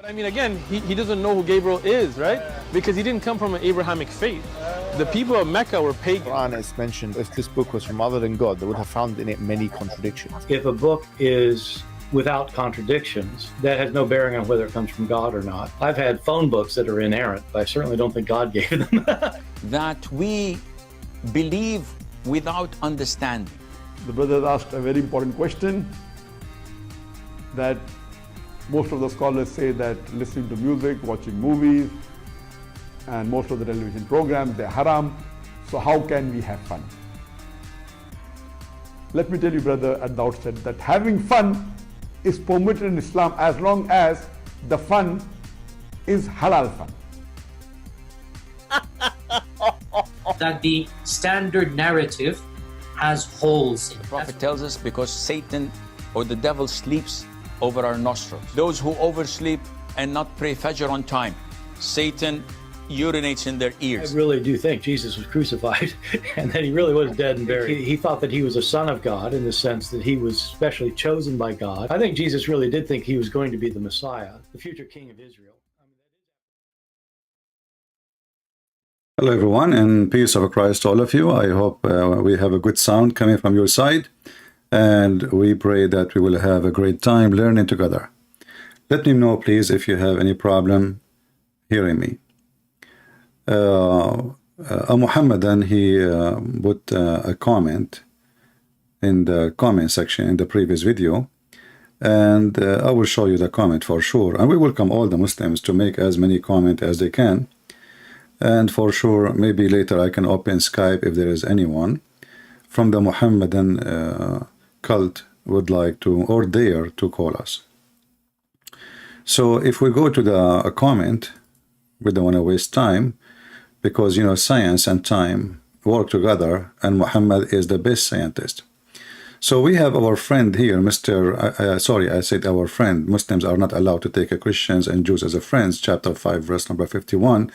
I mean, again, he doesn't know who Gabriel is, right? Because he didn't come from an Abrahamic faith. The people of Mecca were pagan. Quran is mentioned, if this book was from other than God, they would have found in it many contradictions. If a book is without contradictions, that has no bearing on whether it comes from God or not. I've had phone books that are inerrant, but I certainly don't think God gave them. That we believe without understanding. The brother asked a very important question, that most of the scholars say that listening to music, watching movies, and most of the television programs, they're haram. So how can we have fun? Let me tell you, brother, at the outset, that having fun is permitted in Islam as long as the fun is halal fun. That the standard narrative has holes in it. The Prophet tells us because Satan or the devil sleeps over our nostrils. Those who oversleep and not pray Fajr on time, Satan urinates in their ears. I really do think Jesus was crucified and that he really was dead and buried. He thought that he was a son of God in the sense that he was specially chosen by God. I think Jesus really did think he was going to be the Messiah, the future king of Israel. Hello everyone, and peace of Christ to all of you. I hope we have a good sound coming from your side, and we pray that we will have a great time learning together. Let me know please if you have any problem hearing me. Muhammadan, he put a comment in the comment section in the previous video, and I will show you the comment for sure, and we welcome all the Muslims to make as many comments as they can. And for sure, maybe later I can open Skype if there is anyone from the Muhammadan cult would like to or dare to call us. So if we go to the comment, we don't want to waste time, because you know science and time work together, and Muhammad is the best scientist. So we have our friend here, sorry, I said our friend. Muslims are not allowed to take Christians and Jews as a friends, chapter 5, verse number 51.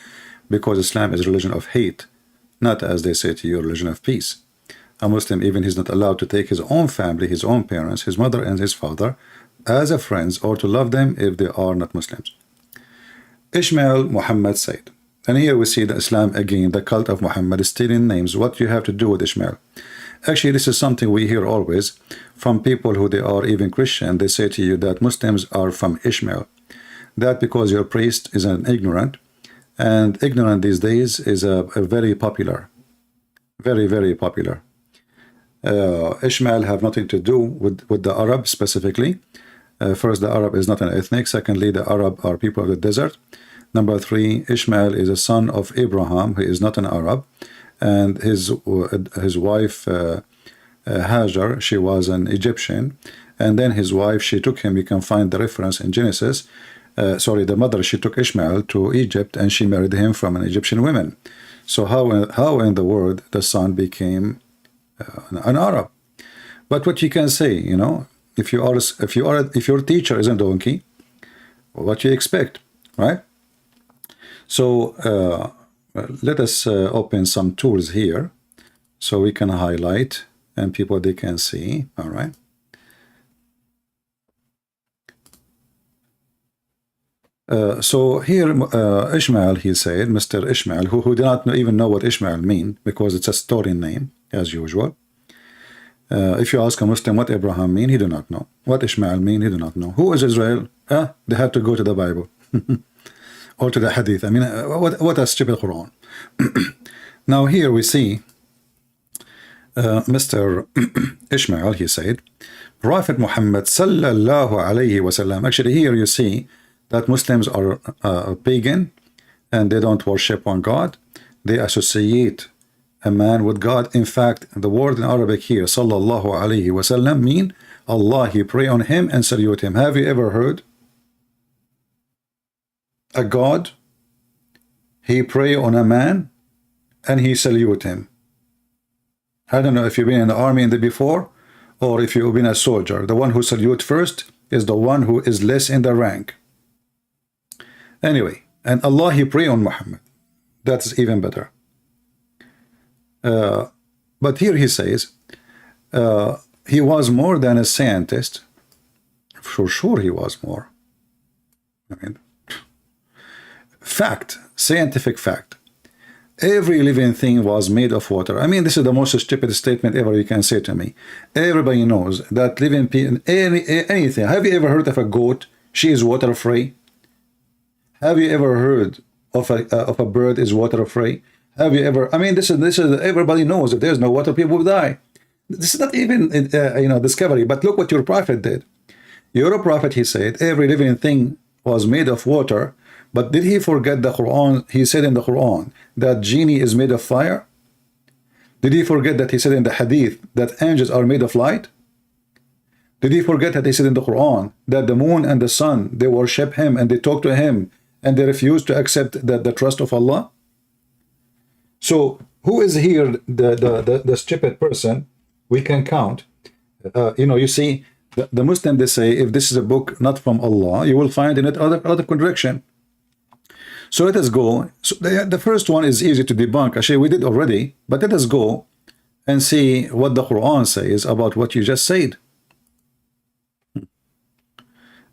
Because Islam is a religion of hate, not as they say to you, a religion of peace. A Muslim, even he's not allowed to take his own family, his own parents, his mother and his father as a friends, or to love them if they are not Muslims. Ishmael Muhammad said, and here we see the Islam again, the cult of Muhammad is stealing names. What do you have to do with Ishmael? Actually, this is something we hear always from people who they are even Christian. They say to you that Muslims are from Ishmael. That because your priest is an ignorant, and ignorant these days is a very popular, very popular. Ishmael have nothing to do with the Arab specifically. First, the Arab is not an ethnic. Secondly, the Arab are people of the desert. Number 3, Ishmael is a son of Abraham, who is not an Arab, and his wife Hajar, she was an Egyptian, and then his wife, she took him. You can find the reference in Genesis. The mother, she took Ishmael to Egypt and she married him from an Egyptian woman. So how in the world the son became an Arab? But what you can say, you know, if your teacher is a donkey, what you expect, right? So let us open some tools here so we can highlight and people they can see. All right. So here Ishmael, he said, Mr. Ishmael, who did not even know what Ishmael mean, because it's a story name as usual. If you ask a Muslim what Abraham mean, he do not know. What Ishmael mean, he do not know. Who is Israel? They have to go to the Bible or to the Hadith. I mean, what a stupid Quran. Now here we see Mr. Ishmael, he said, Prophet Muhammad sallallahu alayhi wasallam. Actually here you see that Muslims are pagan and they don't worship one God. They associate a man with God. In fact, the word in Arabic here, sallallahu alayhi wasallam, mean Allah, he pray on him and salute him. Have you ever heard a God, he pray on a man and he salute him? I don't know if you've been in the army in the before, or if you've been a soldier. The one who salute first is the one who is less in the rank. Anyway, and Allah, he pray on Muhammad. That's even better. But here he says, he was more than a scientist. For sure he was more. I mean, fact, scientific fact. Every living thing was made of water. I mean, this is the most stupid statement ever you can say to me. Everybody knows that living anything. Have you ever heard of a goat? She is water free. Have you ever heard of a bird is water free? Have you ever? I mean, this is everybody knows if there's no water, people will die. This is not even discovery. But look what your prophet did. Your prophet, he said, every living thing was made of water. But did he forget the Quran? He said in the Quran that genie is made of fire. Did he forget that he said in the Hadith that angels are made of light? Did he forget that he said in the Quran that the moon and the sun, they worship him and they talk to him and they refuse to accept the trust of Allah? So who is here the stupid person? We can count. You see, the Muslim, they say, if this is a book not from Allah, you will find in it other contradiction. So let us go. So the first one is easy to debunk. Actually, we did already, but let us go and see what the Quran says about what you just said.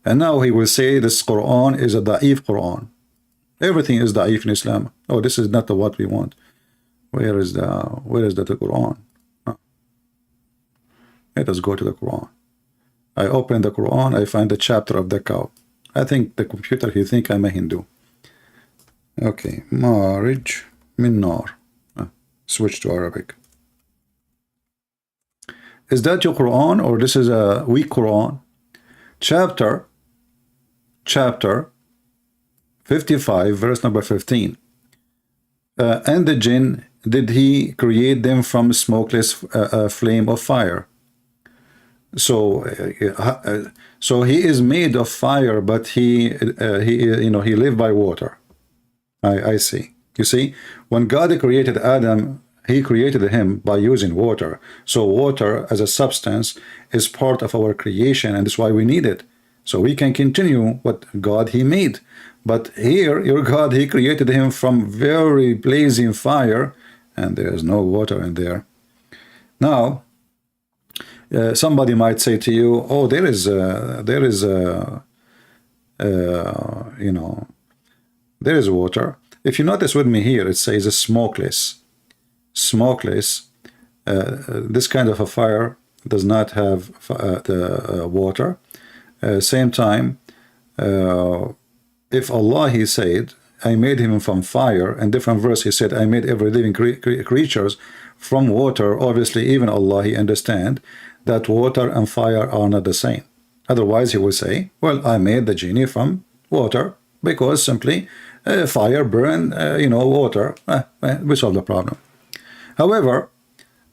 And now he will say this Quran is a da'if Quran. Everything is da'if in Islam. Oh, this is not what we want. Where is the Quran? Let us go to the Quran. I open the Quran, I find the chapter of the cow. I think the computer, he think I'm a Hindu. Okay, marriage min nar. Switch to Arabic. Is that your Quran or this is a weak Quran? Chapter 55, verse number 15. And the jinn, did he create them from smokeless flame of fire? So he is made of fire, but he lived by water. I see. You see, when God created Adam, he created him by using water. So water as a substance is part of our creation, and that's why we need it. So we can continue what God he made. But here, your God, he created him from very blazing fire, and there is no water in there. Now, somebody might say to you, oh, there is water. If you notice with me here, it says a smokeless. Smokeless. This kind of a fire does not have the water. Same time, if Allah, he said, I made him from fire, and different verse he said, I made every living creatures from water. Obviously, even Allah, he understand that water and fire are not the same. Otherwise, he will say, well, I made the genie from water, because simply fire burn, water. We solve the problem. However,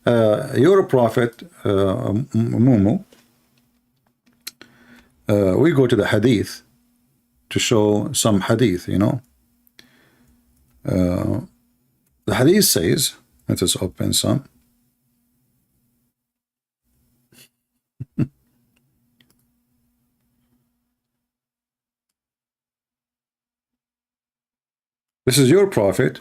your prophet, Mumu, we go to the Hadith to show some Hadith, The Hadith says, let us open some. This is your prophet,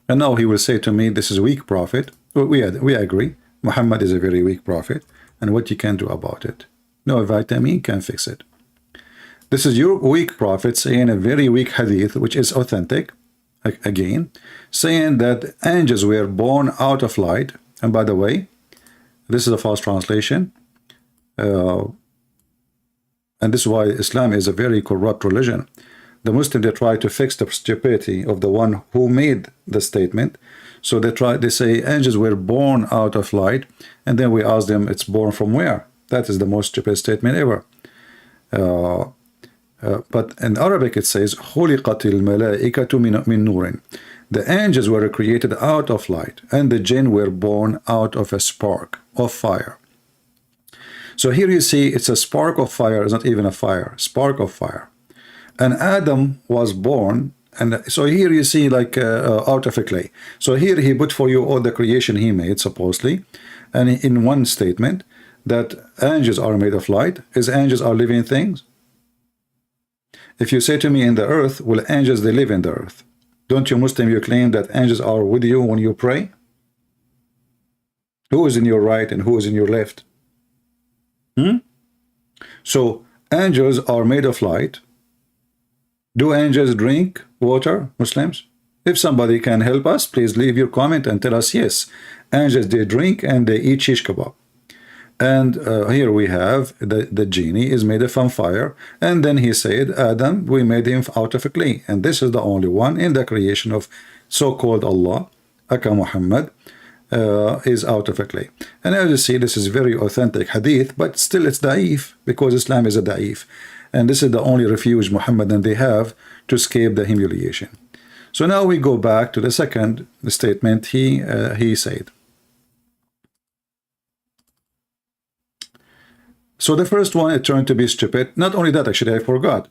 and now he will say to me, this is a weak prophet. Well, we agree. Muhammad is a very weak prophet, and what you can do about it? No vitamin can fix it. This is your weak prophet saying a very weak hadith, which is authentic, again, saying that angels were born out of light. And by the way, this is a false translation. And this is why Islam is a very corrupt religion. The Muslims, they try to fix the stupidity of the one who made the statement. So they say angels were born out of light, and then we ask them, it's born from where? That is the most stupid statement ever. But in Arabic it says, خُلِقَتِ الْمَلَائِكَةُ مِنْ نُورٍ. The angels were created out of light, and the jinn were born out of a spark of fire. So here you see it's a spark of fire, it's not even a fire, spark of fire. And Adam was born, and so here you see like out of a clay. So here he put for you all the creation he made, supposedly, and in one statement that angels are made of light. Is angels are living things? If you say to me in the earth, well, angels, they live in the earth. Don't you Muslim, you claim that angels are with you when you pray? Who is in your right and who is in your left? So angels are made of light. Do angels drink water, Muslims? If somebody can help us, please leave your comment and tell us yes. Angels, they drink and they eat shish kebab. And here we have the genie is made from fire. And then he said, Adam, we made him out of clay. And this is the only one in the creation of so-called Allah, Aka Muhammad, is out of clay. And as you see, this is very authentic hadith, but still it's da'if, because Islam is a da'if. And this is the only refuge Muhammad and they have to escape the humiliation. So now we go back to the second statement he said. So the first one, it turned to be stupid. Not only that, actually, I forgot.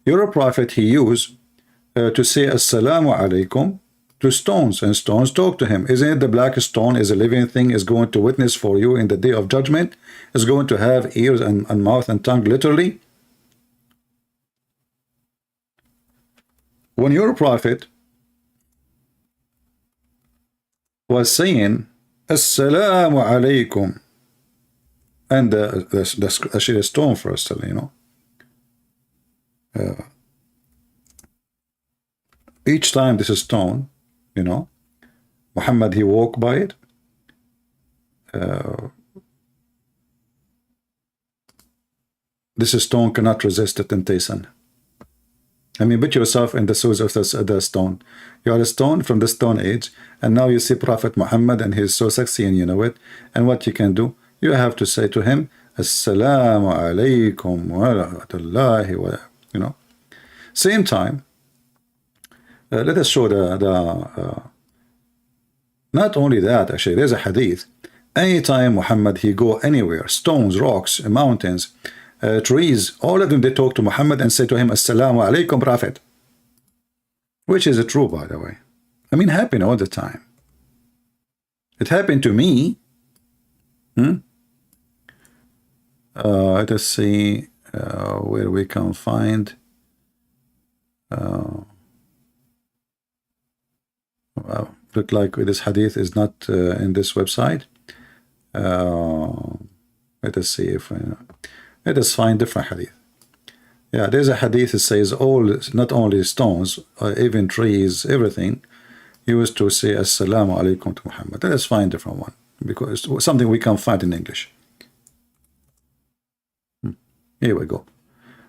You're a prophet, he used to say Assalamu alaikum to stones, and stones talk to him. Isn't it the black stone is a living thing, is going to witness for you in the day of judgment, is going to have ears and mouth and tongue, literally? When your prophet was saying Assalamu alaikum, and the stone first, you know, each time this is stone, you know, Muhammad, he walked by it. This stone cannot resist the temptation. I mean, put yourself in the shoes of the stone. You are a stone from the Stone Age, and now you see Prophet Muhammad, and he's so sexy, and you know it. And what you can do, you have to say to him, Assalamu alaikum wa rahmatullahi wa, you know. Same time, let us show not only that, actually, there's a hadith. Anytime Muhammad, he go anywhere, stones, rocks, mountains, trees, all of them, they talk to Muhammad and say to him, Assalamu alaikum, Prophet. Which is true, by the way. I mean, happen all the time. It happened to me. Let us see where we can find. Well, look like this hadith is not in this website. Let us see if let us find different hadith. Yeah, there's a hadith that says all, not only stones, even trees, everything, used to say Assalamu alaikum to Muhammad. Let us find a different one, because it's something we can find in English. Here we go.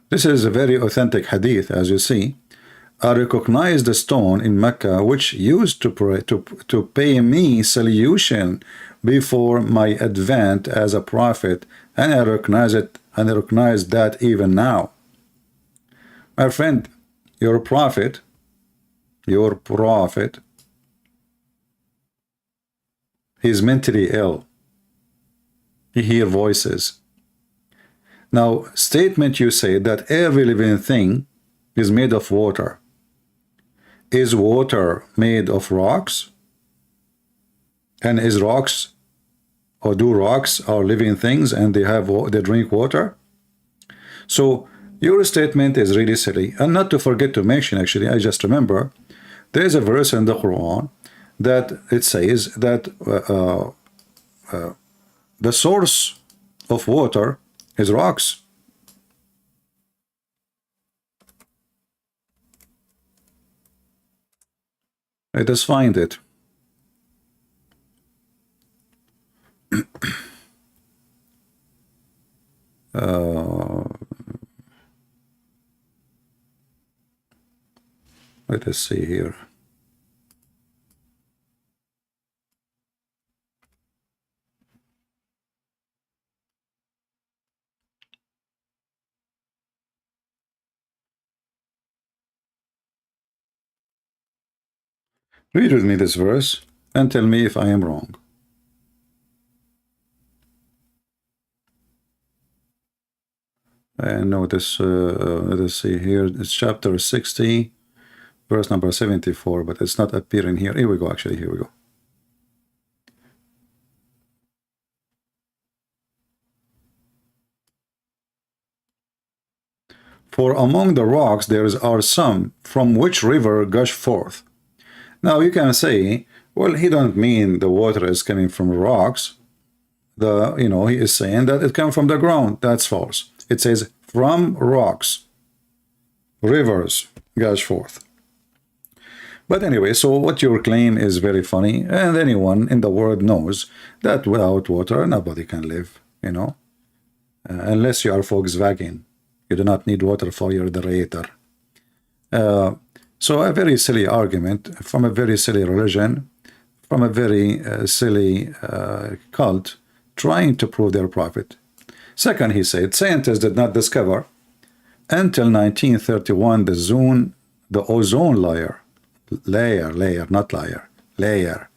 This is a very authentic hadith, as you see. I recognize the stone in Mecca which used to pray, to pay me salutation before my advent as a prophet, and I recognize it, and I recognize that even now. My friend, your prophet, he's mentally ill. He hears voices. Now, statement you say that every living thing is made of water. Is water made of rocks? And is rocks, or do rocks are living things and they drink water? So your statement is really silly. And not to forget to mention, actually, I just remember, there is a verse in the Quran that it says that the source of water is rocks. Let us find it. Let us see here. Read with me this verse and tell me if I am wrong. And notice, let us see here, it's chapter 60, verse number 74, but it's not appearing here. Here we go, actually, here we go. For among the rocks there are some from which river gush forth. Now you can say, well, he don't mean the water is coming from rocks. He is saying that it comes from the ground. That's false. It says from rocks, rivers gush forth. But anyway, so what your claim is very funny, and anyone in the world knows that without water nobody can live, you know, unless you are Volkswagen. You do not need water for your generator. So a very silly argument from a very silly religion, from a very silly cult, trying to prove their prophet. Second, he said, scientists did not discover until 1931 the ozone layer, not liar, layer.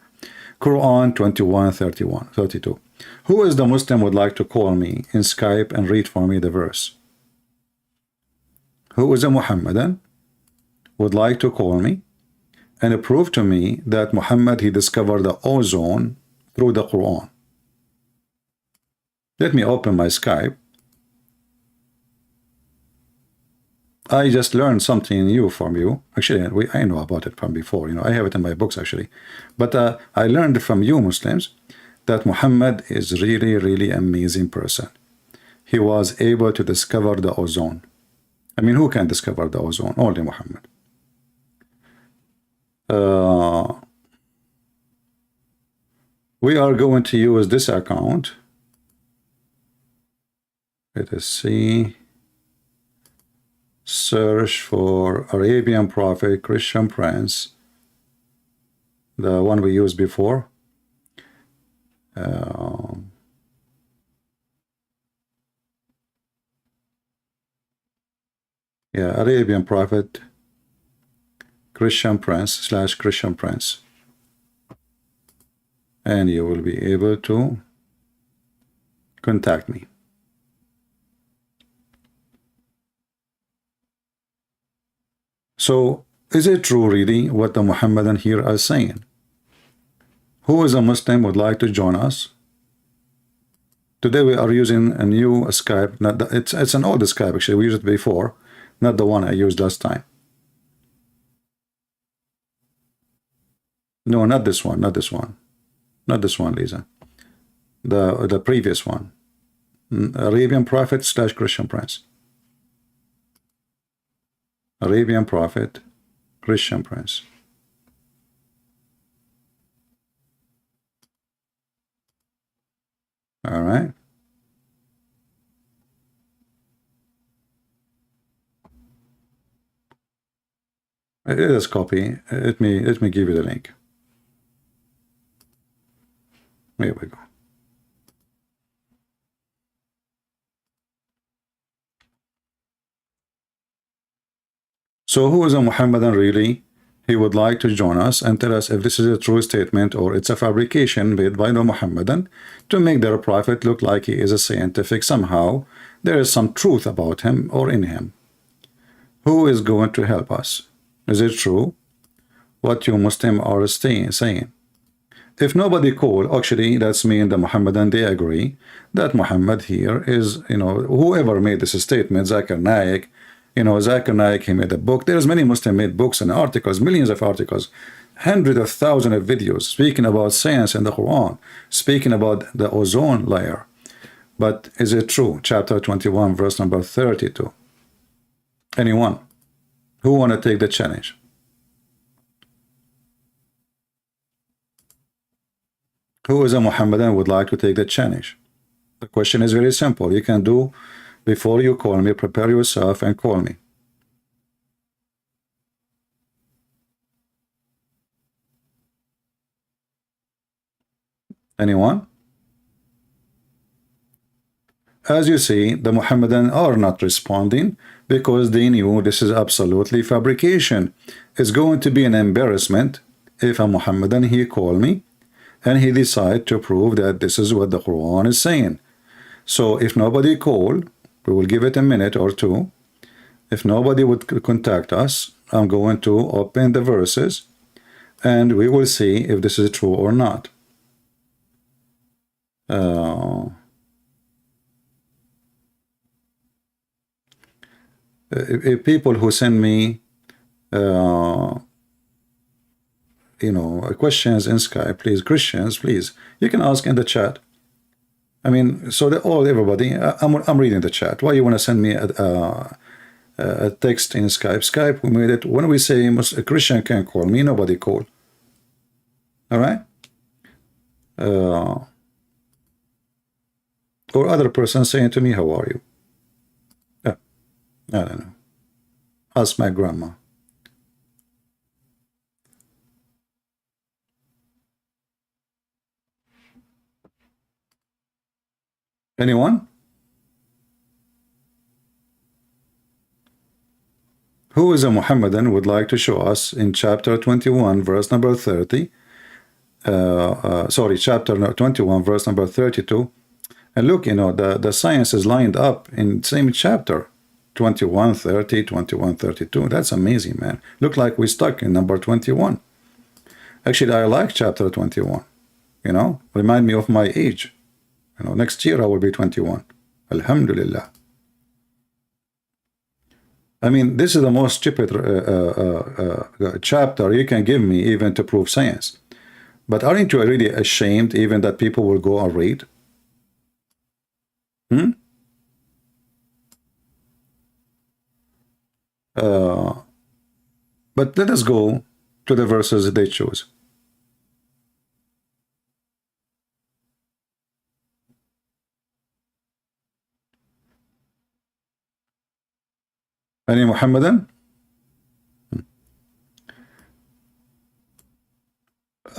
Quran 21:32. Who is the Muslim would like to call me in Skype and read for me the verse? Who is a Muhammadan would like to call me and prove to me that Muhammad, he discovered the ozone through the Quran? Let me open my Skype. I just learned something new from you. Actually, I know about it from before. You know, I have it in my books actually. But I learned from you Muslims that Muhammad is really, really amazing person. He was able to discover the ozone. I mean, who can discover the ozone? Only Muhammad. We are going to use this account. Let us see. Search for Arabian Prophet, Christian Prince, the one we used before. Yeah, Arabian Prophet, Christian Prince / Christian Prince. And you will be able to contact me. So, is it true really what the Muhammadan here are saying? Who is a Muslim would like to join us? Today we are using a new Skype. Not the, it's an old Skype actually. We used it before, not the one I used last time. No, not this one. Not this one. Not this one, Lisa. The previous one. Arabian Prophet / Christian Prince. Arabian Prophet, Christian Prince. All right. It is copy. Let me give you the link. Here we go. So who is a Muhammadan really? He would like to join us and tell us if this is a true statement or it's a fabrication made by the Muhammadan to make their prophet look like he is a scientific somehow. There is some truth about him or in him. Who is going to help us? Is it true what you Muslim are saying? If nobody call, actually that's mean the Muhammadan, they agree that Muhammad here is, you know, whoever made this statement, Zakir Naik, you know, Zakir Naik, he made a book. There's many Muslim made books and articles, millions of articles, hundreds of thousands of videos speaking about science in the Quran, speaking about the ozone layer. But is it true? Chapter 21, verse number 32. Anyone who want to take the challenge? Who is a Muhammadan would like to take the challenge? The question is very simple. You can do before you call me, prepare yourself and call me. Anyone? As you see, the Muhammadan are not responding because they knew this is absolutely fabrication. It's going to be an embarrassment if a Muhammadan he call me and he decide to prove that this is what the Quran is saying. So if nobody call, we will give it a minute or two. If nobody would contact us, I'm going to open the verses and we will see if this is true or not. If people who send me you know, questions in Skype, please, Christians, please, you can ask in the chat. I mean, so that everybody, I'm reading the chat. Why you want to send me a text in Skype, we made it. When we say a Christian can call me, nobody call. All right? Or other person saying to me, how are you? Yeah, I don't know. Ask my grandma. Anyone? Who is a Muhammadan would like to show us in chapter 21, verse number 30, chapter 21, verse number 32. And look, you know, the science is lined up in the same chapter, 21, 30, 21, 32. That's amazing, man. Look like we're stuck in number 21. Actually, I like chapter 21, you know, remind me of my age. You know, next year I will be 21. Alhamdulillah. I mean, this is the most stupid chapter you can give me even to prove science. But aren't you really ashamed even that people will go and read? But let us go to the verses they choose. Any Muhammadan?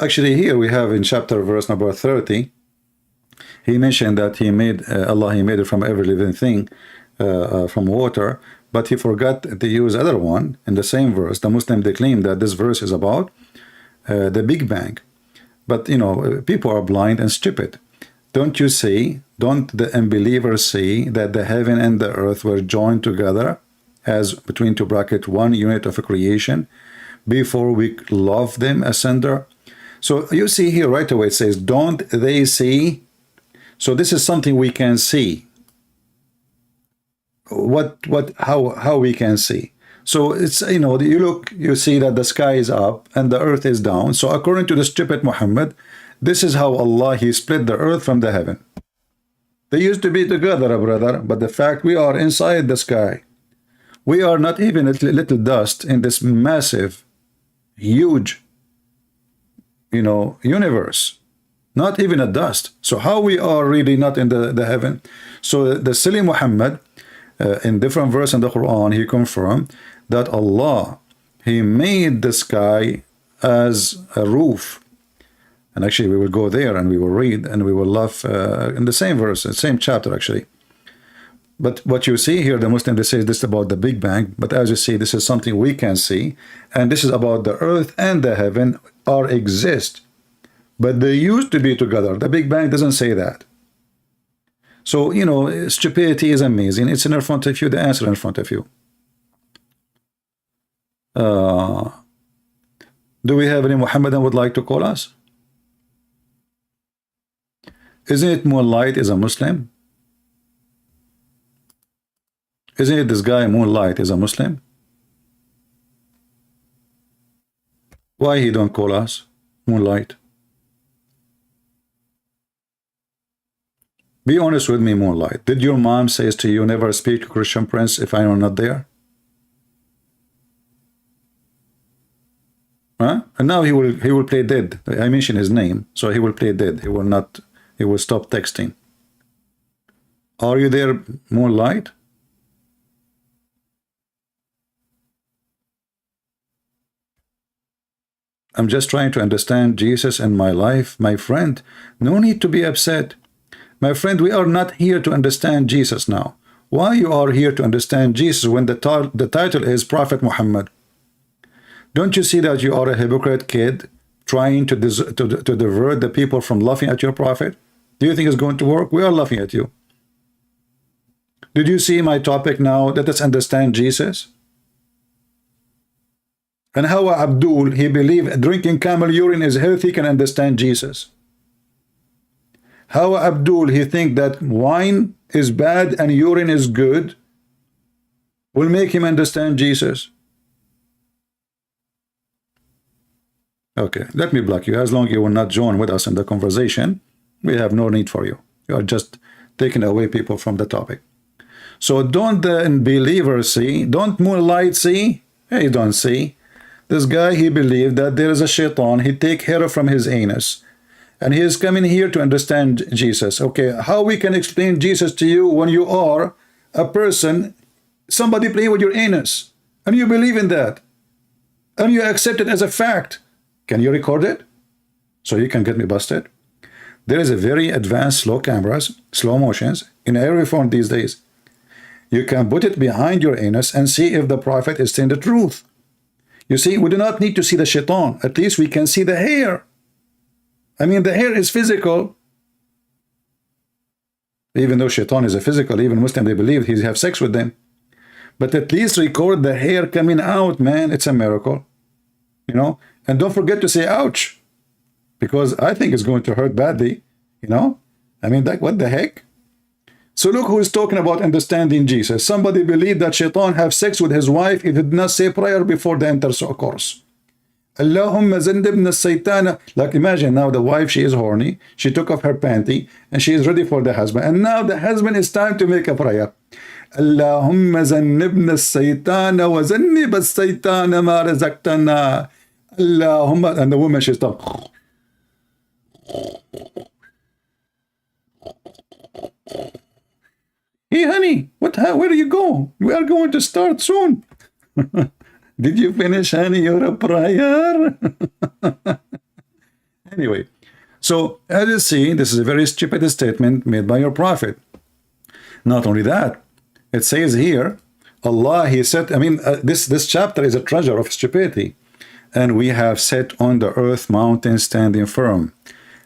Actually, here we have in chapter verse number 30, he mentioned that he made Allah, he made it from every living thing, from water, but he forgot to use other one in the same verse. The Muslim, they claim that this verse is about the Big Bang. But, you know, people are blind and stupid. Don't you see, don't the unbelievers see that the heaven and the earth were joined together as between two brackets one unit of a creation before we love them asunder? So you see here right away it says, don't they see? So this is something we can see. How we can see? So it's, you know, you look, you see that the sky is up and the earth is down. So according to the stupid Muhammad, this is how Allah, he split the earth from the heaven. They used to be together, brother, but the fact we are inside the sky. We are not even a little dust in this massive, huge, you know, universe. Not even a dust. So how we are really not in the heaven? So the silly Muhammad, in different verse in the Quran, he confirmed that Allah, he made the sky as a roof. And actually we will go there and we will read and we will laugh in the same verse, the same chapter actually. But what you see here, the Muslim, they say this about the Big Bang, but as you see, this is something we can see, and this is about the earth and the heaven are exist, but they used to be together. The Big Bang doesn't say that. So, you know, stupidity is amazing. It's in front of you, the answer in front of you. Do we have any Muhammadan would like to call us? Isn't it Moonlight is a Muslim? Isn't it this guy Moonlight is a Muslim? Why he don't call us Moonlight? Be honest with me, Moonlight. Did your mom says to you, never speak to Christian Prince if I am not there? Huh? And now he will play dead. I mentioned his name, so he will play dead. He will not. He will stop texting. Are you there, Moonlight? I'm just trying to understand Jesus in my life, my friend. No need to be upset. My friend, we are not here to understand Jesus now. Why you are here to understand Jesus when the title is Prophet Muhammad? Don't you see that you are a hypocrite kid trying to divert the people from laughing at your prophet? Do you think it's going to work? We are laughing at you. Did you see my topic now? Let us understand Jesus. And how Abdul, he believed drinking camel urine is healthy, can understand Jesus. How Abdul, he think that wine is bad and urine is good, will make him understand Jesus. Okay, let me block you. As long as you will not join with us in the conversation, we have no need for you. You are just taking away people from the topic. So don't the unbeliever see? Don't moonlight see? He don't see. This guy, he believed that there is a shaitan. He take hair from his anus. And he is coming here to understand Jesus. Okay, how we can explain Jesus to you when you are a person, somebody playing with your anus, and you believe in that, and you accept it as a fact? Can you record it so you can get me busted? There is a very advanced slow cameras, slow motions in every phone these days. You can put it behind your anus and see if the prophet is saying the truth. You see, we do not need to see the shaitan. At least we can see the hair. I mean, the hair is physical. Even though shaitan is a physical, even Muslim, they believe he have sex with them. But at least record the hair coming out, man. It's a miracle. You know? And don't forget to say ouch. Because I think it's going to hurt badly. You know? I mean, like, what the heck? So look who is talking about understanding Jesus. Somebody believed that shaitan have sex with his wife. He did not say prayer before the intercourse. Allahumma zannibna Satan. Like, imagine now the wife, she is horny. She took off her panty and she is ready for the husband. And now the husband is time to make a prayer. Allahumma zannibna Satan wa zannib as-Satan ma razaqtana. Allahumma. And the woman, she's talking. Hey honey, where do you go? We are going to start soon. Did you finish, honey, your prayer? Anyway, so as you see, this is a very stupid statement made by your prophet. Not only that, it says here, Allah, he said, I mean, this chapter is a treasure of stupidity. And we have set on the earth mountains standing firm,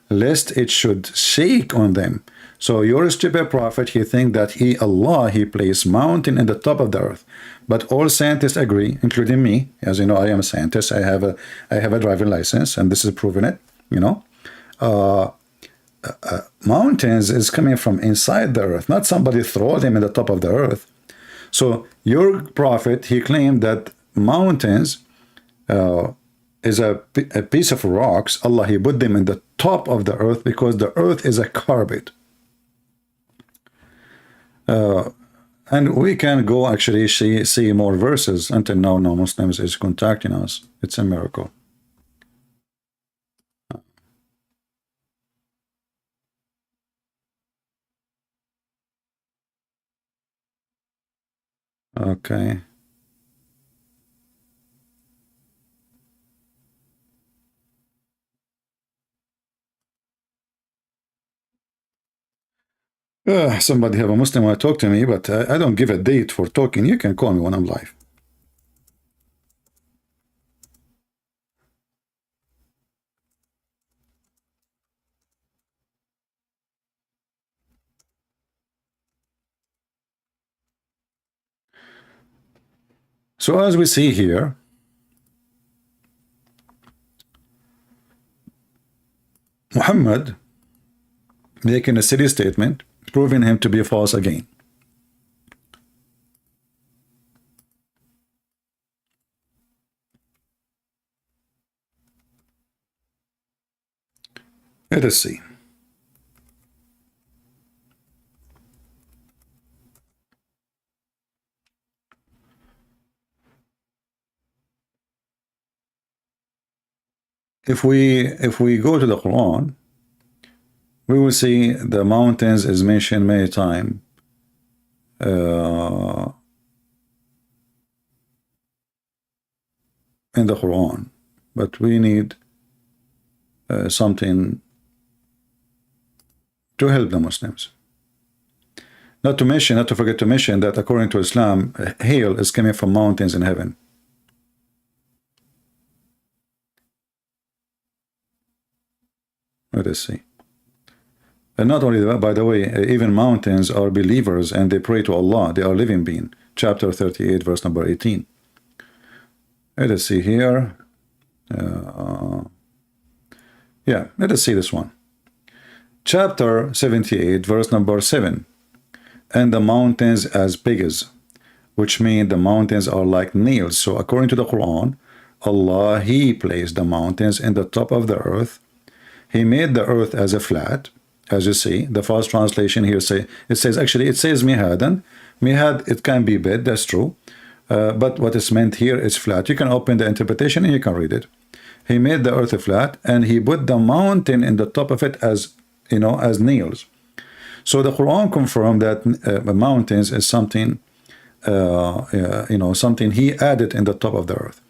lest it should shake on them. So your stupid prophet, he think that Allah, he placed mountain in the top of the earth. But all scientists agree, including me. As you know, I am a scientist. I have a driving license, and this is proving it. You know, mountains is coming from inside the earth, not somebody throw them in the top of the earth. So your prophet, he claimed that mountains is a piece of rocks. Allah, he put them in the top of the earth because the earth is a carpet. And we can go actually see more verses. Until now, no Muslims is contacting us. It's a miracle. Okay. Somebody have a Muslim want to talk to me, but I don't give a date for talking. You can call me when I'm live. So as we see here, Muhammad making a silly statement, proving him to be false again. Let us see. If we go to the Quran, we will see the mountains is mentioned many times. In the Quran, but we need something to help the Muslims. Not to forget to mention that according to Islam, hail is coming from mountains in heaven. Let us see. And not only that, by the way, even mountains are believers and they pray to Allah. They are living beings. Chapter 38, verse number 18. Let us see here. Yeah, let us see this one. Chapter 78, verse number 7. And the mountains as pigs, which mean the mountains are like nails. So according to the Quran, Allah, he placed the mountains in the top of the earth. He made the earth as a flat. As you see, the false translation here it says mihadan, Mihad, it can be bed, that's true. But what is meant here is flat. You can open the interpretation and you can read it. He made the earth flat and he put the mountain in the top of it as, you know, as nails. So the Quran confirmed that mountains is something, you know, something he added in the top of the earth.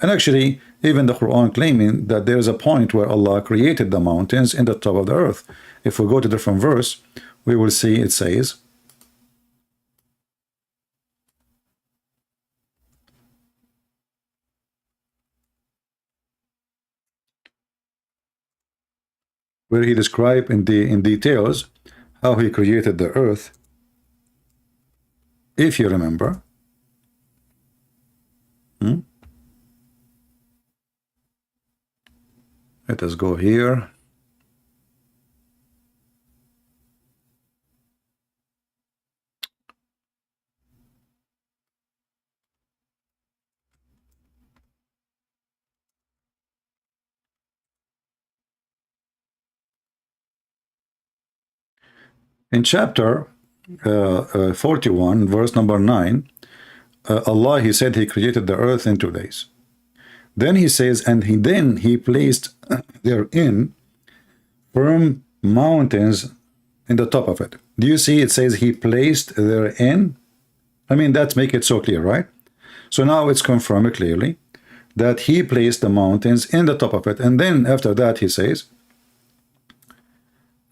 And actually, even the Quran claiming that there is a point where Allah created the mountains in the top of the earth. If we go to different verse, we will see it says, where he described in details how he created the earth. If you remember, let us go here. In chapter 41, verse number 9, Allah, he said he created the earth in 2 days. Then he says, and then he placed therein firm mountains in the top of it. Do you see it says he placed therein? I mean, that make it so clear, right? So now it's confirmed clearly that he placed the mountains in the top of it. And then after that he says,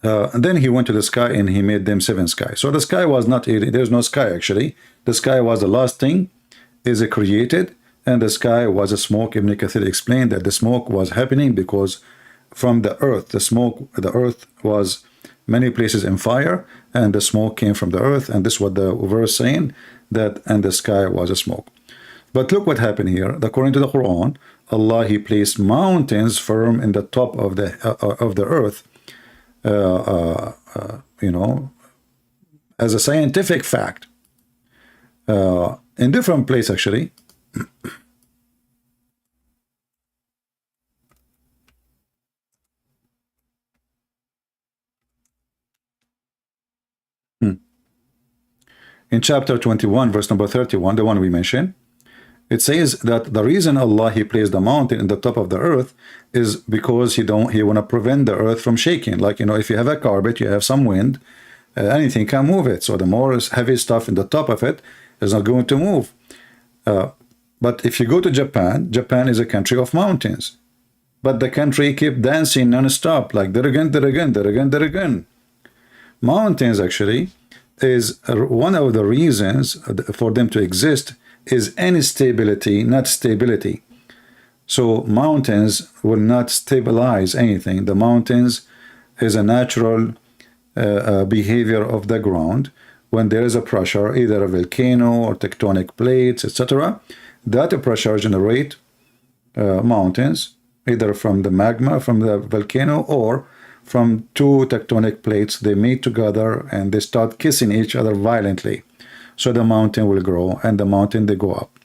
and then he went to the sky and he made them 7 skies. So the sky was not, there's no sky actually. The sky was the last thing is created, and the sky was a smoke. Ibn Kathir explained that the smoke was happening because from the earth, the earth was many places in fire, and the smoke came from the earth, and this is what the verse saying, that and the sky was a smoke. But look what happened here. According to the Quran, Allah, he placed mountains firm in the top of the earth, you know, as a scientific fact, in different place actually. In chapter 21, verse number 31, the one we mentioned, it says that the reason Allah, he placed the mountain in the top of the earth is because he want to prevent the earth from shaking. Like, you know, if you have a carpet, you have some wind, anything can move it. So the more heavy stuff in the top of it is not going to move. But if you go to Japan, Japan is a country of mountains. But the country keep dancing non-stop, like dirigan, dirigan, dirigan, dirigan. Mountains actually is one of the reasons for them to exist is instability, not stability. So mountains will not stabilize anything. The mountains is a natural behavior of the ground. When there is a pressure, either a volcano or tectonic plates, etc., that pressure generate mountains, either from the magma from the volcano or from 2 tectonic plates. They meet together and they start kissing each other violently. So the mountain will grow, and the mountain they go up.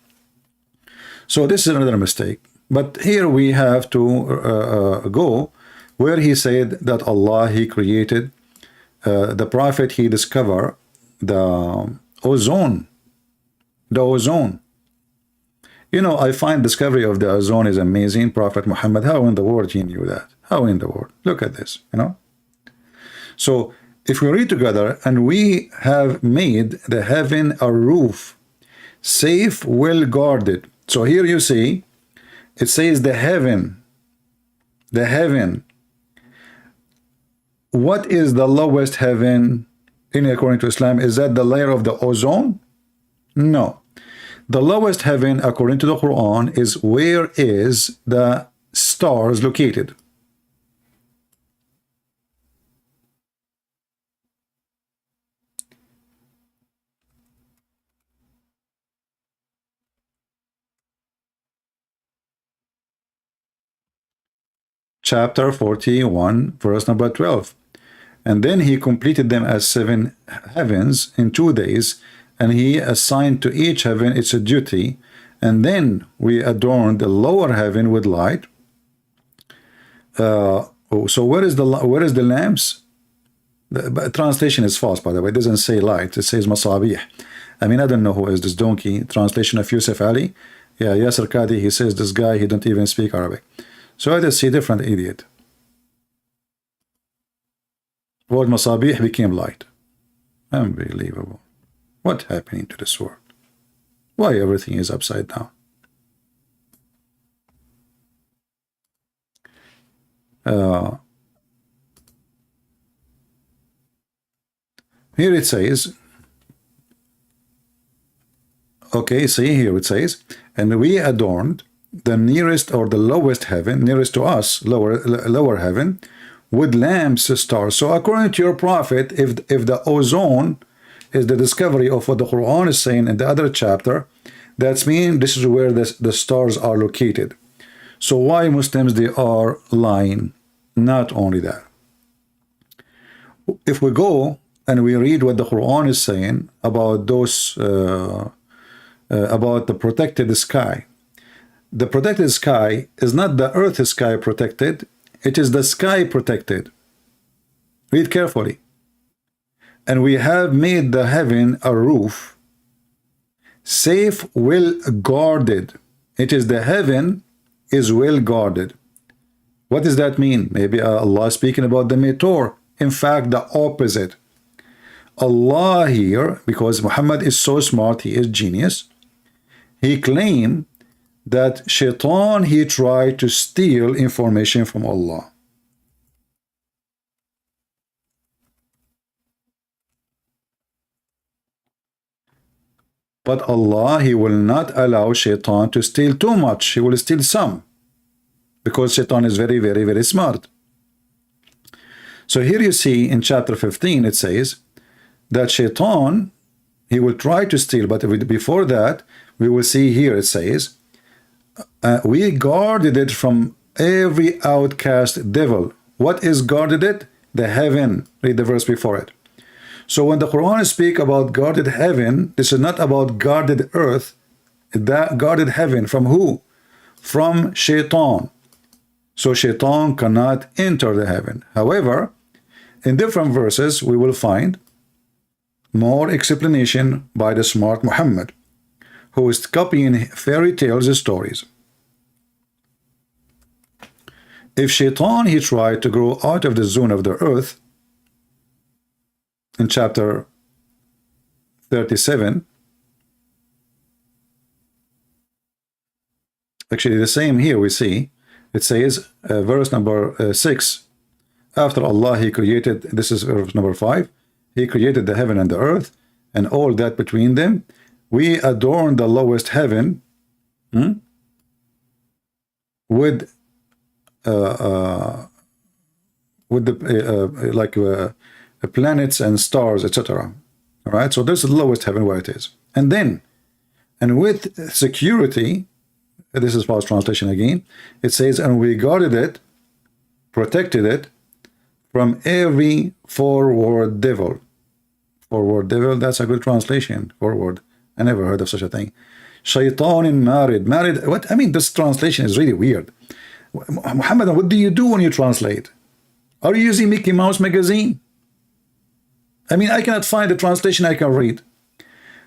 So this is another mistake. But here we have to go where he said that Allah, he created the prophet, he discovered the ozone. The ozone. You know, I find discovery of the ozone is amazing. Prophet Muhammad, how in the world he knew that? How in the world? Look at this, you know. So if we read together, and we have made the heaven a roof, safe, well guarded. So here you see, it says the heaven. The heaven. What is the lowest heaven according to Islam? Is that the layer of the ozone? No. The lowest heaven according to the Quran is where is the stars located. Chapter 41, verse number 12. And then he completed them as 7 heavens in 2 days, and he assigned to each heaven its duty, and then we adorned the lower heaven with light. So where is the lamps? The translation is false, by the way. It doesn't say light, it says masabih. I mean, I don't know who is this donkey. Translation of Yusuf Ali. Yeah, Yasser Qadi, he says this guy, he don't even speak Arabic. So I just see different idiot. Word Masabih became light. Unbelievable. What happening to this world? Why everything is upside down? Here it says, okay, see here it says, and we adorned the nearest or the lowest heaven, nearest to us, lower heaven, with lamps, stars. So according to your prophet, if the ozone is the discovery of what the Quran is saying in the other chapter, that's mean this is where the stars are located. So why Muslims, they are lying? Not only that, if we go and we read what the Quran is saying about those about the protected sky, the protected sky is not the earth sky protected, it is the sky protected. Read carefully. And we have made the heaven a roof, safe, well guarded. It is the heaven is well guarded. What does that mean? Maybe Allah speaking about the meteor. In fact, the opposite. Allah here, because Muhammad is so smart, he is genius, he claimed that Shaytan, he tried to steal information from Allah. But Allah, he will not allow Shaytan to steal too much. He will steal some. Because Shaytan is very, very, very smart. So here you see in chapter 15, it says that Shaytan, he will try to steal. But before that, we will see here, it says, we guarded it from every outcast devil. What is guarded it? The heaven. Read the verse before it. So when the Quran speaks about guarded heaven, this is not about guarded earth. That guarded heaven from who? From Shaytan. So Shaytan cannot enter the heaven. However, in different verses, we will find more explanation by the smart Muhammad, who is copying fairy tales stories. If Shaytan, he tried to grow out of the zone of the earth, in chapter 37, actually the same here we see, it says, verse number 6, after Allah, he created, this is verse number 5, he created the heaven and the earth, and all that between them. We adorn the lowest heaven with the planets and stars, etc. All right, so this is the lowest heaven where it is. And then, and with security, this is false translation again, it says, and we guarded it, protected it from every forward devil. Forward devil, that's a good translation. Forward. I never heard of such a thing. Shaytan married. What? I mean, this translation is really weird. Muhammad, what do you do when you translate? Are you using Mickey Mouse magazine? I mean, I cannot find the translation I can read.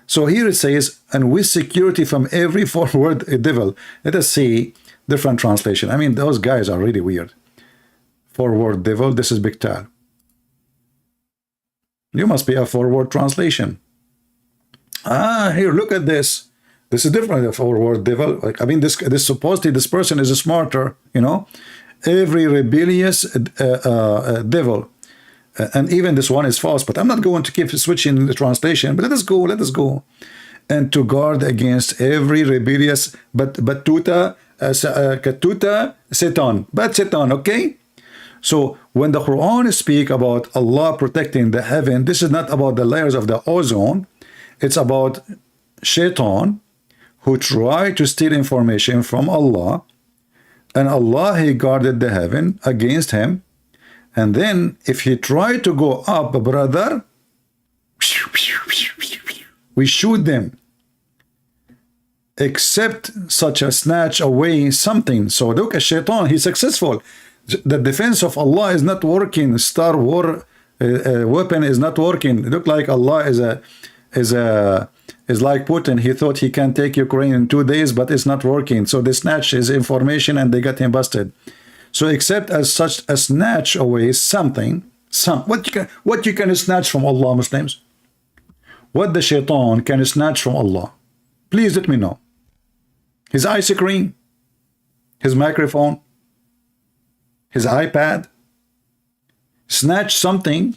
So here it says, and with security from every forward devil. Let us see different translation. I mean, those guys are really weird. Forward devil, this is Big Tal. You must be a forward translation. Here, look at this. This is different. A forward devil. Like, I mean, this supposedly this person is smarter. You know, every rebellious devil. And even this one is false, but I'm not going to keep switching the translation. But let us go. And to guard against every rebellious, katuta, Satan, okay? So when the Quran speaks about Allah protecting the heaven, this is not about the layers of the ozone. It's about Shaytan, who tried to steal information from Allah, and Allah, he guarded the heaven against him. And then if he tried to go up, brother, we shoot them, except such a snatch away something. So look at Shaytan, he's successful. The defense of Allah is not working. Star War weapon is not working. It look like Allah is is like Putin. He thought he can take Ukraine in 2 days, but it's not working. So they snatch his information and they got him busted. So except as such a snatch away something, what you can snatch from Allah, Muslims? What the Shaytan can snatch from Allah? Please let me know. His ice cream, his microphone, his iPad. Snatch something.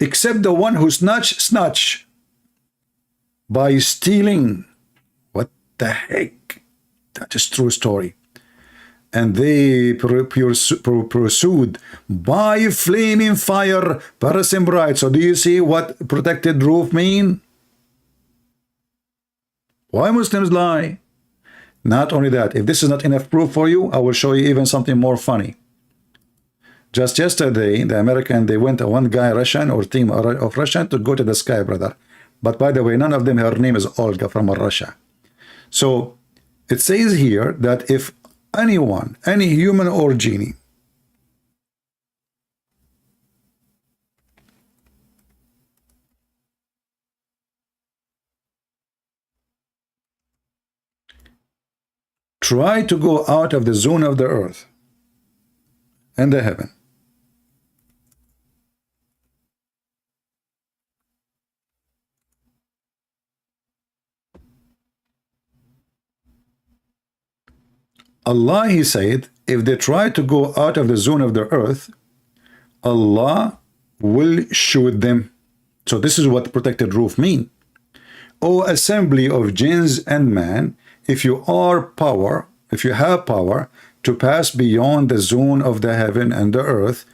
Except the one who snatch by stealing. What the heck? That is true story. And they pursued by flaming fire, Parasim bright. So do you see what protected roof mean? Why Muslims lie? Not only that, if this is not enough proof for you, I will show you even something more funny. Just yesterday, the American, they went, one guy, Russian or team of Russian, to go to the sky, brother. But by the way, none of them, her name is Olga from Russia. So it says here that if anyone, any human or genie, try to go out of the zone of the earth and the heaven, Allah, he said, if they try to go out of the zone of the earth, Allah will shoot them. So this is what protected roof mean. O assembly of jinns and man, if you have power to pass beyond the zone of the heaven and the earth,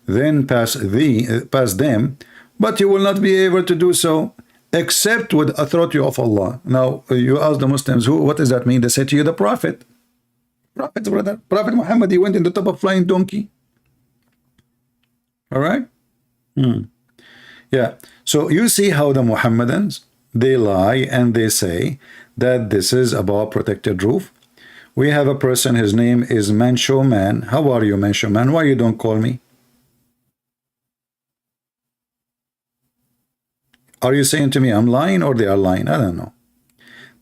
then pass them, but you will not be able to do so except with authority of Allah. Now you ask the Muslims, what does that mean? They say to you, the Prophet, brother, Prophet Muhammad, he went in the top of flying donkey. All right. Yeah. So you see how the Muhammadans, they lie and they say that this is about protected roof. We have a person, his name is Mancho Man. How are you, Mancho Man? Why you don't call me? Are you saying to me I'm lying or they are lying? I don't know.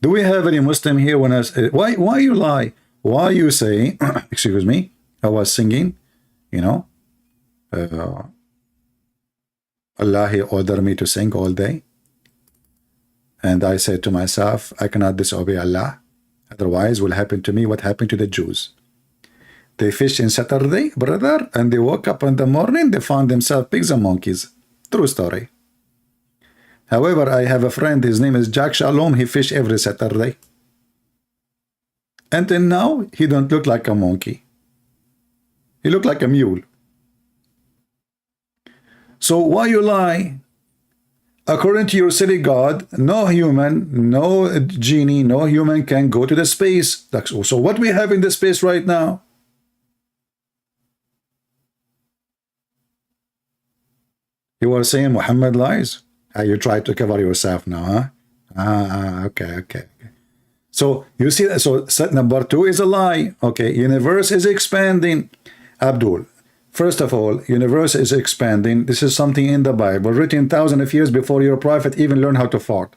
Do we have any Muslim here when I say, why you lie? Why you say, excuse me, I was singing, you know, Allah, he ordered me to sing all day. And I said to myself, I cannot disobey Allah. Otherwise, will happen to me what happened to the Jews. They fished in Saturday, brother, and they woke up in the morning, they found themselves pigs and monkeys. True story. However, I have a friend, his name is Jack Shalom, he fished every Saturday. Until now, he don't look like a monkey. He look like a mule. So why you lie? According to your silly God, no human, no genie, no human can go to the space. So what we have in the space right now? You were saying Muhammad lies? You try to cover yourself now, huh? Okay. So you see that. So set number 2 is a lie. Okay, universe is expanding. Abdul, first of all, universe is expanding. This is something in the Bible written thousands of years before your prophet even learned how to fart.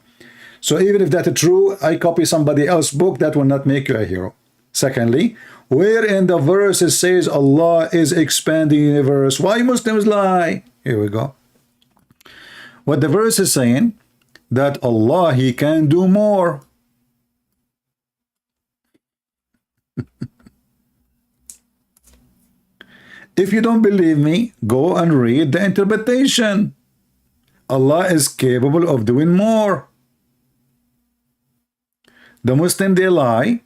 So even if that is true, I copy somebody else's book, that will not make you a hero. Secondly, where in the verse it says Allah is expanding universe? Why Muslims lie? Here we go. What the verse is saying, that Allah, he can do more. If you don't believe me, go and read the interpretation. Allah is capable of doing more. The Muslim, they lie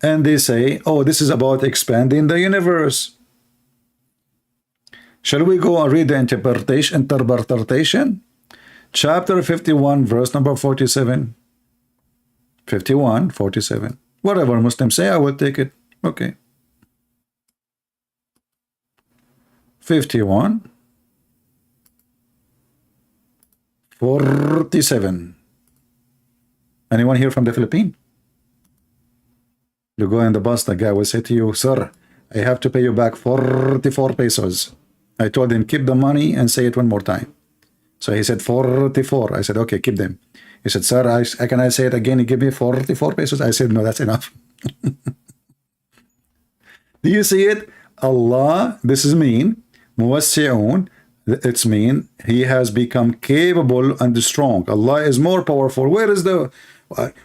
and they say, oh, this is about expanding the universe. Shall we go and read the interpretation? Chapter 51, verse number 47. 51, 47. Whatever Muslims say, I will take it. Okay. 51, 47. Anyone here from the Philippines? You go in the bus, the guy will say to you, sir, I have to pay you back 44 pesos. I told him, keep the money and say it one more time. So he said 44. I said, okay, keep them. He said, sir, can I say it again? He gave me 44 pesos. I said, no, that's enough. Do you see it? Allah, this is mean. Muwassi'un, it's mean. He has become capable and strong. Allah is more powerful. Where is the...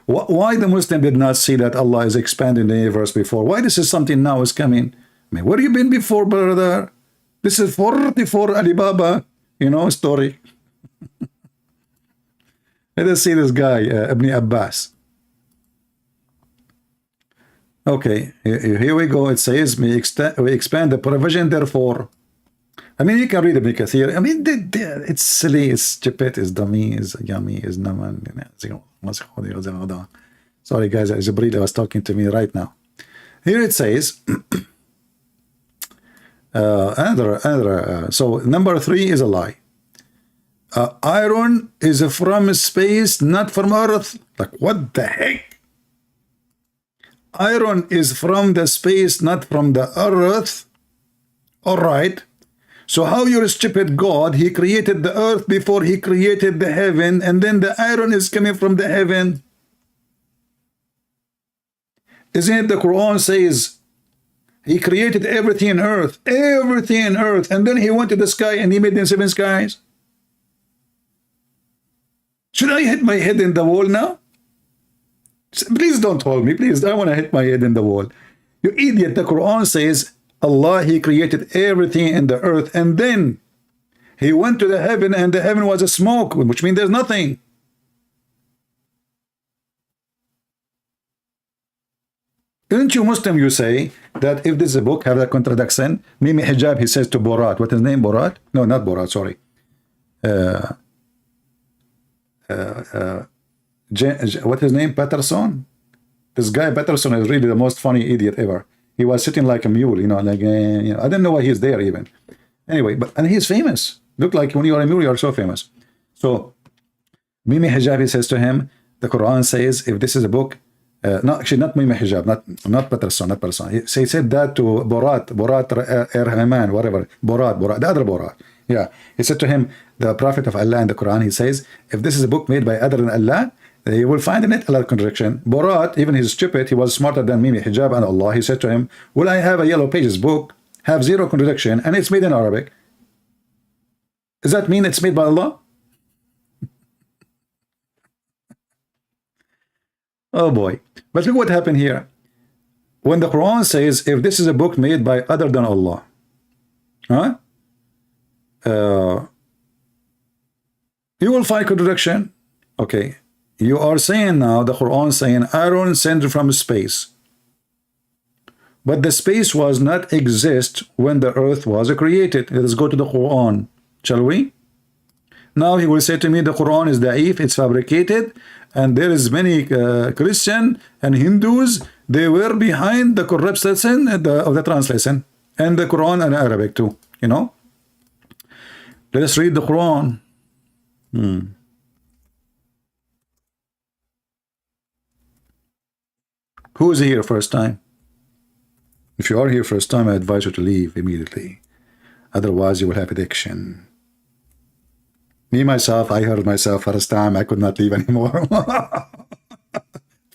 Why the Muslim did not see that Allah is expanding the universe before? Why this is something now is coming? I mean, where you been before, brother? This is 44 Alibaba, you know, story. Let us see this guy, Ibn Abbas. Okay, here we go. It says, we expand the provision, therefore. I mean, you can read Ibn Kathir. I mean, it's silly, it's stupid, it's dummy, it's yummy, it's naman. Sorry, guys, Jibreel was talking to me right now. Here it says, so number 3 is a lie. Iron is from space, not from Earth. Like, what the heck? Iron is from the space, not from the Earth. All right. So how your stupid God, he created the earth before he created the heaven, and then the iron is coming from the heaven? Isn't it the Quran says he created everything in earth, and then he went to the sky and he made them 7 skies? Should I hit my head in the wall now? Please don't hold me, please. I want to hit my head in the wall. You idiot, the Quran says Allah, he created everything in the earth, and then he went to the heaven, and the heaven was a smoke, which means there's nothing. Isn't you Muslim, you say that if this is a book have a contradiction? Mimi Hijab, he says to Borat, what is his name, Borat? No, not Borat, sorry. What is his name? Patterson? This guy Patterson is really the most funny idiot ever. He was sitting like a mule, you know, like, you know, I didn't know why he's there even. Anyway, and he's famous. Look like when you are a mule, you are so famous. So, Mimi Hijab, he says to him, the Quran says, if this is a book, no, actually not Mimi Hijab, not Patterson, not Patterson. He said that to Borat Erhaman, whatever, Borat, the other Borat. Yeah, he said to him, the Prophet of Allah in the Quran, he says, if this is a book made by other than Allah, you will find in it a lot of contradiction. Borat, even he's stupid, he was smarter than Mimi Hijab and Allah. He said to him, will I have a yellow pages book, have 0 contradiction, and it's made in Arabic? Does that mean it's made by Allah? Oh boy. But look what happened here. When the Quran says, if this is a book made by other than Allah, huh? You will find contradiction. Okay. You are saying now, the Quran saying, iron sent from space. But the space was not exist when the earth was created. Let us go to the Quran, shall we? Now he will say to me, the Quran is da'if, it's fabricated, and there is many Christian and Hindus, they were behind the corrupt lesson of the translation, and the Quran and Arabic too, you know. Let us read the Quran. Who is here first time? If you are here first time, I advise you to leave immediately. Otherwise, you will have addiction. Me, myself, I heard myself first time. I could not leave anymore.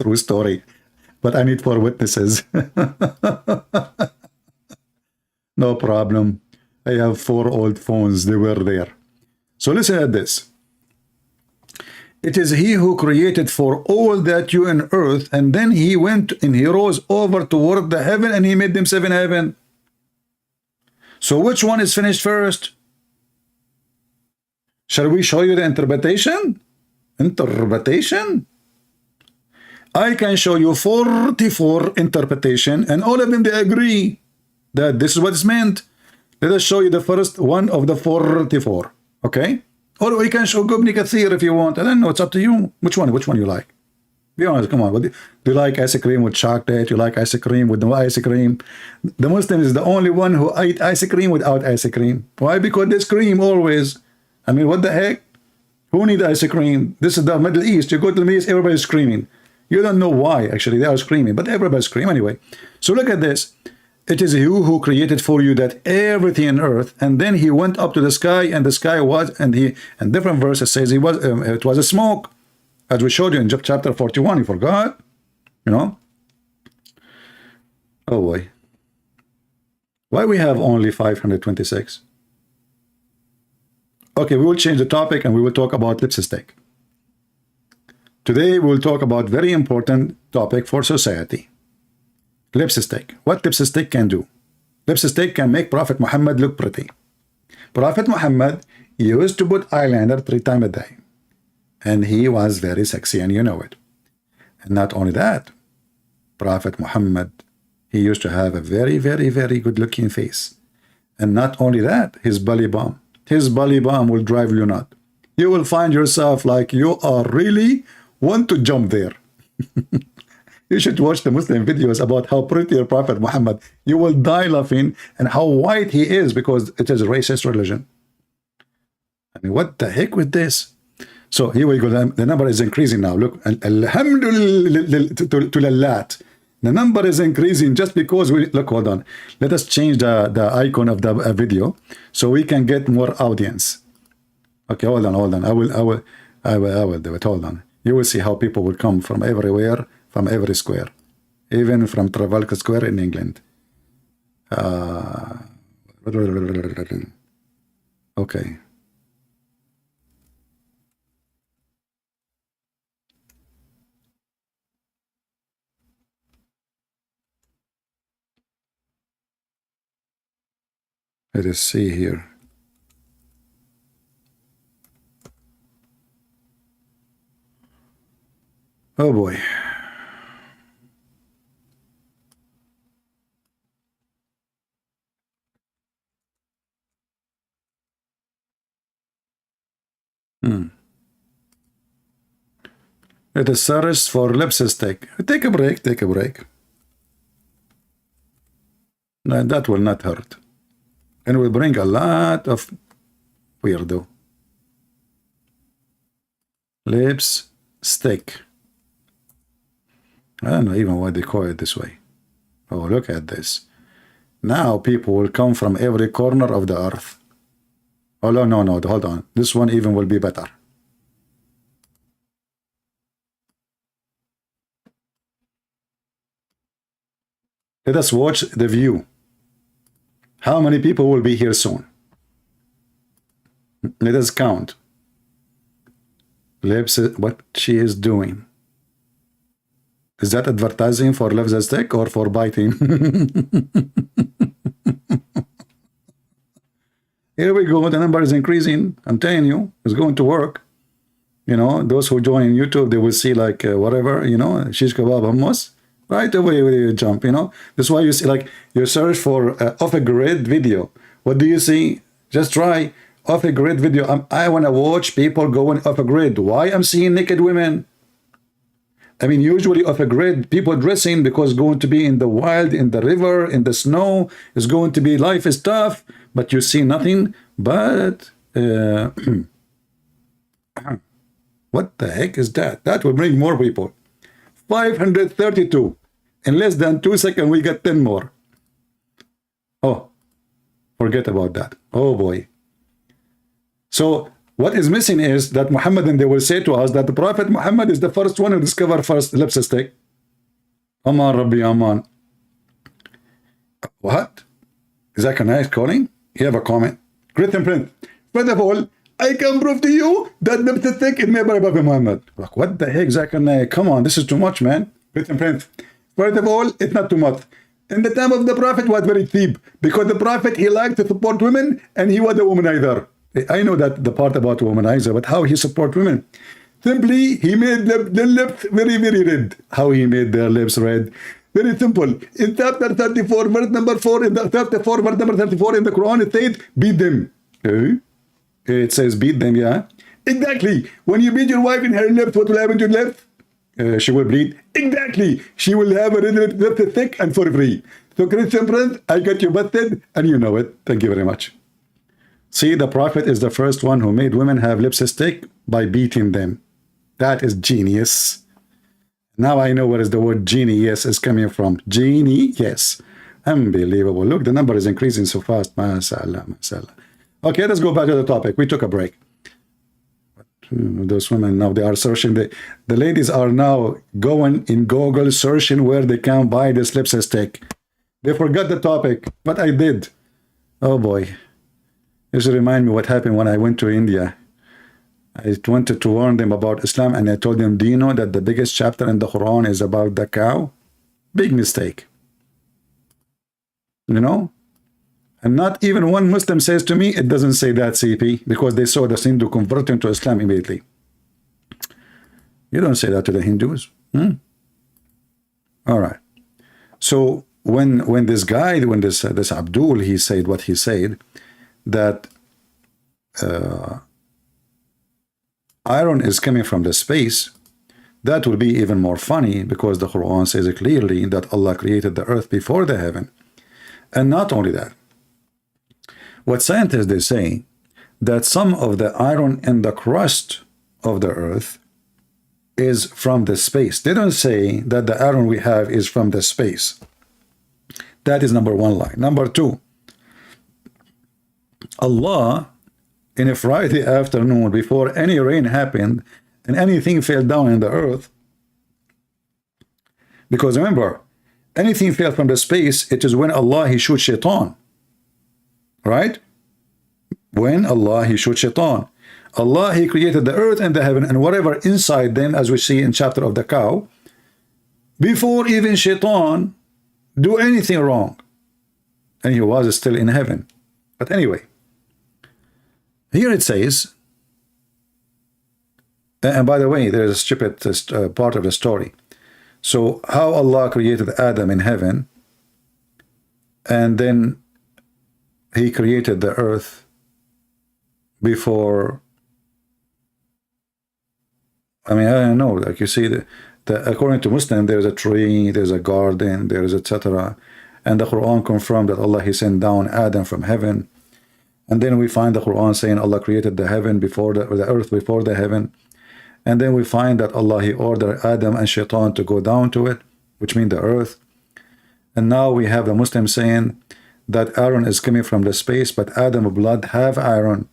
True story. But I need 4 witnesses. No problem. I have 4 old phones. They were there. So listen at this. It is he who created for all that you in earth, and then he went and he rose over toward the heaven, and he made them 7 heaven. So which one is finished first? Shall we show you the interpretation? Interpretation? I can show you 44 interpretation, and all of them, they agree that this is what is meant. Let us show you the first one of the 44. Okay? Or we can show Ibn Kathir if you want. I don't know. It's up to you. Which one you like? Be honest. Come on. Do you like ice cream with chocolate? You like ice cream with no ice cream? The Muslim is the only one who eat ice cream without ice cream. Why? Because there's cream always. I mean, what the heck? Who need ice cream? This is the Middle East. You go to the Middle East, everybody's screaming. You don't know why, actually. They are screaming, but everybody's screaming anyway. So look at this. It is you who created for you that everything on earth, and then he went up to the sky, and the sky was, and different verses says it was a smoke, as we showed you in chapter 41. You forgot, you know. Oh boy, why we have only 526? Okay, we will change the topic and we will talk about lipstick. Today we will talk about very important topic for society. Lipstick. What lipstick can do? Lipstick can make Prophet Muhammad look pretty. Prophet Muhammad used to put eyeliner 3 times a day. And he was very sexy, and you know it. And not only that, Prophet Muhammad, he used to have a very, very, very good looking face. And not only that, his belly bomb. His belly bomb will drive you nuts. You will find yourself like you are really want to jump there. You should watch the Muslim videos about how pretty your Prophet Muhammad. You will die laughing, and how white he is, because it is a racist religion. I mean, what the heck with this? So here we go. The number is increasing now. Look, alhamdulillah. The number is increasing just because we look. Hold on. Let us change the icon of the video so we can get more audience. Okay, hold on. I will do it. Hold on. You will see how people will come from everywhere, from every square, even from Trafalgar Square in England. Okay. Let us see here. Oh boy. Let us search for lipstick. Take a break. No, that will not hurt. And will bring a lot of weirdo. Lipstick. I don't know even why they call it this way. Oh, look at this. Now people will come from every corner of the earth. Oh, no, hold on. This one even will be better. Let us watch the view. How many people will be here soon? Let us count. What she is doing. Is that advertising for lipstick or for biting? Here we go. The number is increasing. I'm telling you, it's going to work. You know, those who join YouTube, they will see like whatever, you know, shish kebab hummus. Right away you jump, you know. That's why you see, like, you search for off-a-grid video. What do you see? Just try off-a-grid video. I want to watch people going off-a-grid. Why I'm seeing naked women? I mean, usually off-a-grid, people dressing because going to be in the wild, in the river, in the snow. Is going to be, life is tough, but you see nothing but... what the heck is that? That will bring more people. 532. In less than 2 seconds, we got 10 more. Oh, forget about that. Oh boy. So what is missing is that Muhammad, and they will say to us that the Prophet Muhammad is the first one who discovered first lipstick. Aman Rabbi Aman. What? Is that a nice calling? You have a comment. Christian Print. First of all, I can prove to you that lipstick is made by Prophet Muhammad. Like, what the heck, Zachariah? Come on, this is too much, man. Christian Print. First of all, it's not too much. In the time of the Prophet was very cheap, because the Prophet, he liked to support women, and he was a womanizer. I know that the part about womanizer, but how he support women? Simply, he made the lips very, very red. How he made their lips red? Very simple. In chapter 34, verse number 4, in the 34, verse number 34 in the Quran, it says, beat them. Okay. It says beat them, yeah. Exactly. When you beat your wife in her lips, what will happen to your lips? She will bleed. Exactly. She will have a red lip thick and for free. So Christian Prince, I got you busted, and you know it. Thank you very much. See, the Prophet is the first one who made women have lipstick by beating them. That is genius. Now I know where is the word genius is coming from. Genie, yes. Unbelievable. Look, the number is increasing so fast. MashaAllah, MashaAllah. Okay, let's go back to the topic. We took a break. Those women now, they are searching. The ladies are now going in Google searching where they can buy this lipstick. They forgot the topic, but I did. Oh boy. This remind me what happened when I went to India. I wanted to warn them about Islam, and I told them, do you know that the biggest chapter in the Quran is about the cow? Big mistake. You know? And not even one Muslim says to me, it doesn't say that, CP, because they saw the Hindu convert into Islam immediately. You don't say that to the Hindus. All right. So when this guy, when this Abdul, he said what he said, that iron is coming from the space, that will be even more funny, because the Quran says clearly that Allah created the earth before the heaven. And not only that, what scientists, they say that some of the iron in the crust of the earth is from the space. They don't say that the iron we have is from the space. That is number one lie. Number two, Allah, in a Friday afternoon, before any rain happened and anything fell down in the earth, because remember, anything fell from the space, it is when Allah, he shoots Shaytan. Right? When Allah, he shoots Shaytan. Allah, he created the earth and the heaven and whatever inside them, as we see in chapter of the cow, before even Shaytan do anything wrong. And he was still in heaven. But anyway, here it says, and by the way, there is a stupid part of the story. So how Allah created Adam in heaven, and then he created the earth before. I mean, I don't know, like you see, according to Muslim, there's a tree, there's a garden, there's etc. And the Quran confirmed that Allah, he sent down Adam from heaven. And then we find the Quran saying Allah created the heaven before the earth before the heaven. And then we find that Allah, he ordered Adam and Shaitan to go down to it, which means the earth. And now we have the Muslim saying that iron is coming from the space, but Adam blood have iron.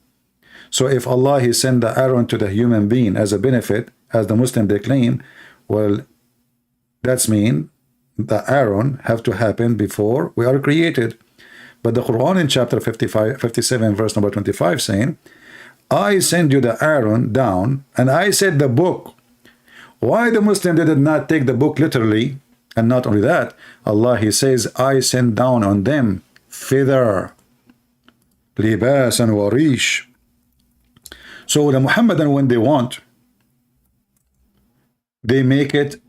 So if Allah, he sent the iron to the human being as a benefit, as the Muslim they claim, well, that's mean the iron have to happen before we are created. But the Quran in chapter 57 verse number 25 saying, I send you the iron down, and I said the book. Why the Muslim did not take the book literally? And not only that, Allah, he says, I send down on them feather, libasan wa rish. So the Muhammadan, when they want, they make it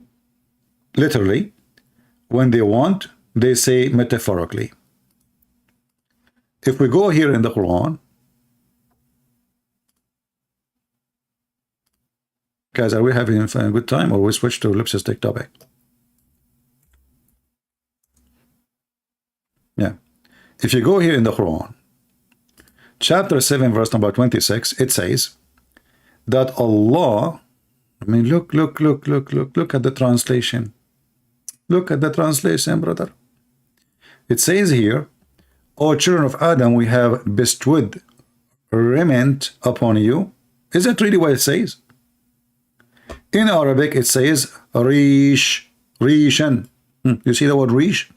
literally. When they want, they say metaphorically. If we go here in the Quran, guys, are we having a good time, or we switch to lipstick topic? Yeah. If you go here in the Quran, chapter 7, verse number 26, it says that Allah, I mean, look at the translation. Look at the translation, brother. It says here, O children of Adam, we have bestowed raiment upon you. Is that really what it says? In Arabic, it says rish, rishan. You see the word rish?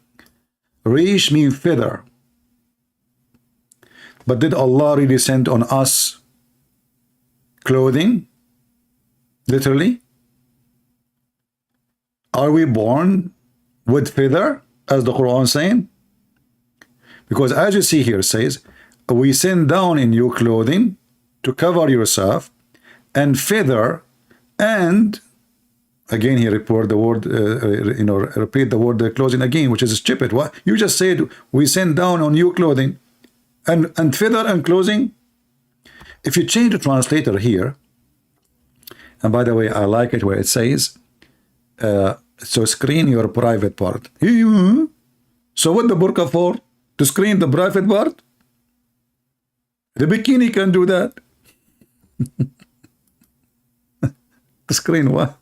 Rish means feather. But did Allah really send on us clothing? Literally? Are we born with feather, as the Quran is saying? Because as you see here, it says, we send down in you clothing to cover yourself, and feather, and again he repeat the word, repeat the word clothing again, which is stupid. What you just said, we send down on you clothing, and feather and clothing. If you change the translator here, and by the way, I like it where it says, so screen your private part. So what the burqa for? To screen the private part? The bikini can do that. Screen what?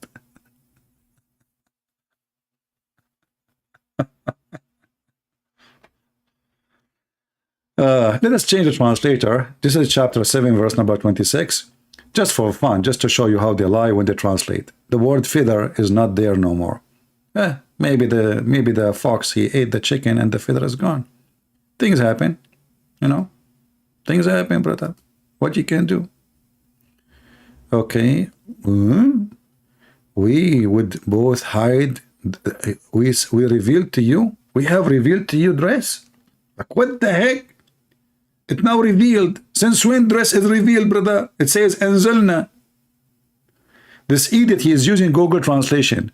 Let us change the translator. This is chapter 7, verse number 26. Just for fun, just to show you how they lie when they translate. The word feather is not there no more. Maybe the fox, he ate the chicken and the feather is gone. Things happen, you know. Things happen, brother. What you can do? Okay. We would both hide. We revealed to you. We have revealed to you dress. Like what the heck? It's now revealed. Since when dress is revealed, brother? It says anzalna. This idiot, he is using Google translation,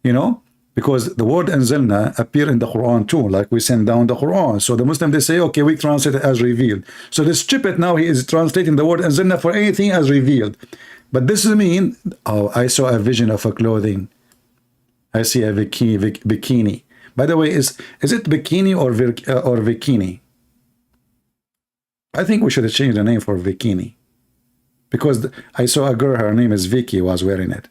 you know, because the word anzalna appear in the Quran too, like we send down the Quran. So the Muslim, they say, okay, we translate it as revealed. So this stupid now, he is translating the word anzalna for anything as revealed. But this is mean, oh, I saw a vision of a clothing. I see a bikini. By the way, is it bikini or bikini? I think we should change the name for bikini, because I saw a girl, her name is Vicky, was wearing it.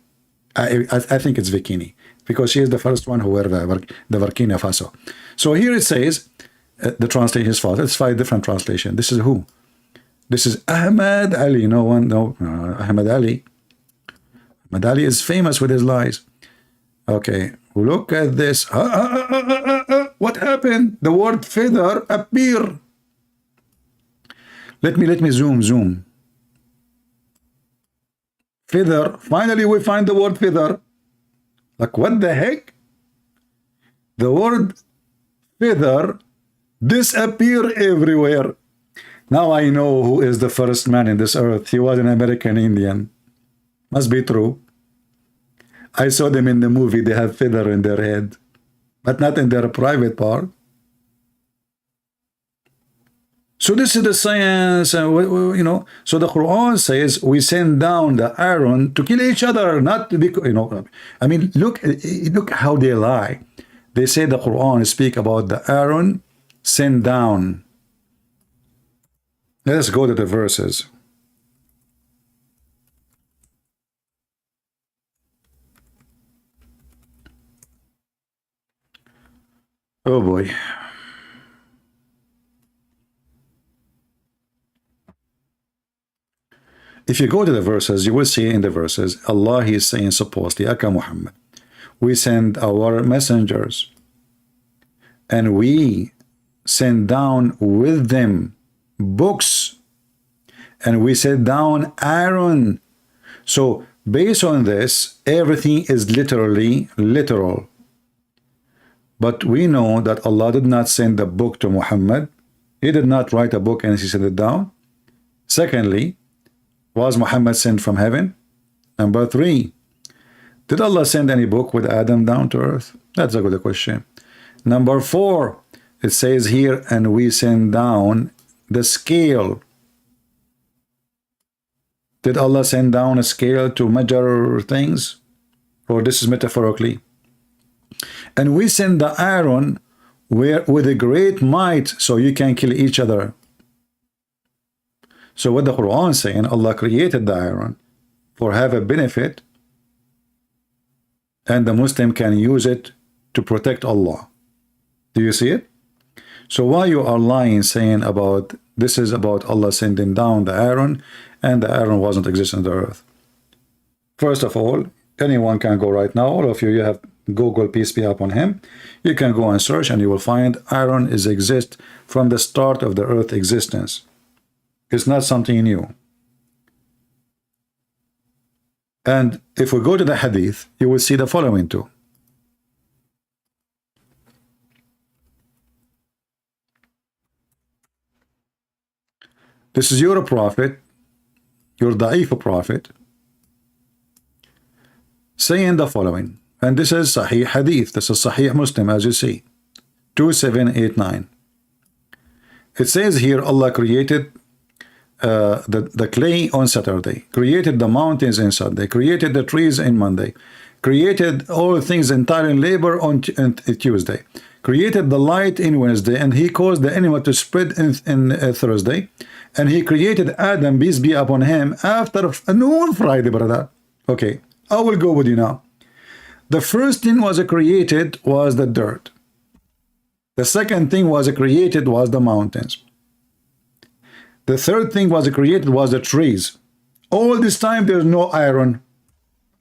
I think it's bikini, because she is the first one who wear the Burkina Faso. So here it says, the translation is false. It's 5 different translations. This is who? This is Ahmad Ali. No one, no, Ahmad Ali. Ahmad Ali is famous with his lies. Okay, look at this. What happened? The word feather appear. Let me zoom. Feather. Finally, we find the word feather. Like what the heck? The word feather disappear everywhere. Now I know who is the first man in this earth. He was an American Indian. Must be true. I saw them in the movie. They have feather in their head, but not in their private part. So this is the science, you know. So the Quran says we send down the iron to kill each other, not because, you know. I mean, look how they lie. They say the Quran speak about the iron sent down. Let us go to the verses. Oh boy. If you go to the verses, you will see in the verses, Allah is saying supposedly, Aka Muhammad, we send our messengers and we send down with them books and we send down iron. So based on this, everything is literally literal. But we know that Allah did not send the book to Muhammad. He did not write a book and he sent it down. Secondly, was Muhammad sent from heaven? Number 3, did Allah send any book with Adam down to earth? That's a good question. Number 4, it says here, and we send down the scale. Did Allah send down a scale to measure things? Or this is metaphorically? And we send the iron with a great might so you can kill each other. So what the Quran is saying, Allah created the iron for have a benefit, and the Muslim can use it to protect Allah. Do you see it? So why you are lying saying about this is about Allah sending down the iron and the iron wasn't existing on the earth? First of all, anyone can go right now. All of you have Google, peace be upon him. You can go and search and you will find iron is exist from the start of the earth existence. It's not something new. And if we go to the hadith, you will see the following too. This is your prophet, your da'if prophet, saying the following. And this is Sahih Hadith. This is Sahih Muslim, as you see. 2789. It says here, Allah created the clay on Saturday, created the mountains in Sunday, created the trees in Monday, created all things entire in labor on Tuesday, created the light in Wednesday, and he caused the animal to spread in Thursday, and he created Adam, peace be upon him, after noon Friday, brother. Okay, I will go with you now. The first thing was created was the dirt. The second thing was created was the mountains. The third thing was created was the trees. All this time there's no iron.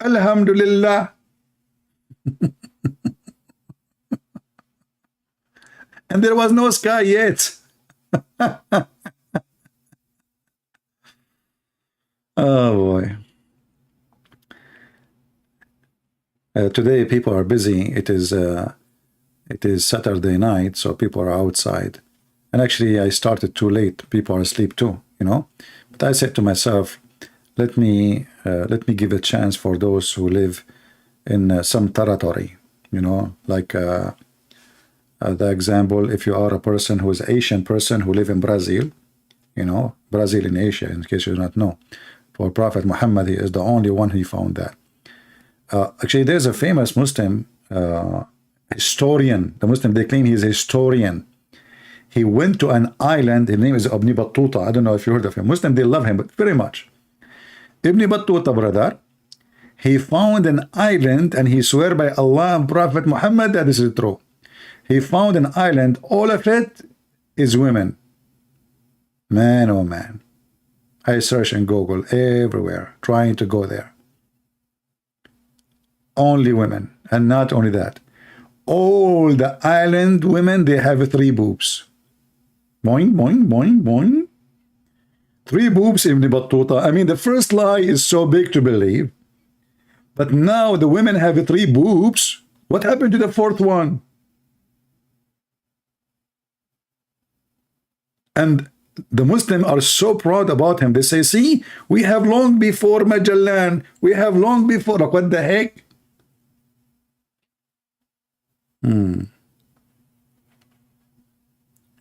Alhamdulillah. And there was no sky yet. Oh boy. Today people are busy. It is Saturday night, so people are outside. And actually I started too late. People are asleep too, you know. But I said to myself, let me give a chance for those who live in some territory, you know, like the example, if you are a person who is an Asian person who live in Brazil, you know, Brazil in Asia, in case you do not know. For Prophet Muhammad, he is the only one who found that. Actually, there's a famous Muslim historian. The Muslim, they claim he's a historian. He went to an island. His name is Ibn Battuta. I don't know if you heard of him. Muslim, they love him, but very much. Ibn Battuta, brother, he found an island, and he swear by Allah and Prophet Muhammad that this is true. He found an island. All of it is women. Man, oh man. I search in Google everywhere, trying to go there. Only women. And not only that. All the island women, they have 3 boobs. Boing, boing, boing, boing. 3 boobs, Ibn Battuta. I mean, the first lie is so big to believe. But now the women have 3 boobs. What happened to the 4th one? And the Muslims are so proud about him. They say, see, we have long before Magellan. We have long before. Like, what the heck?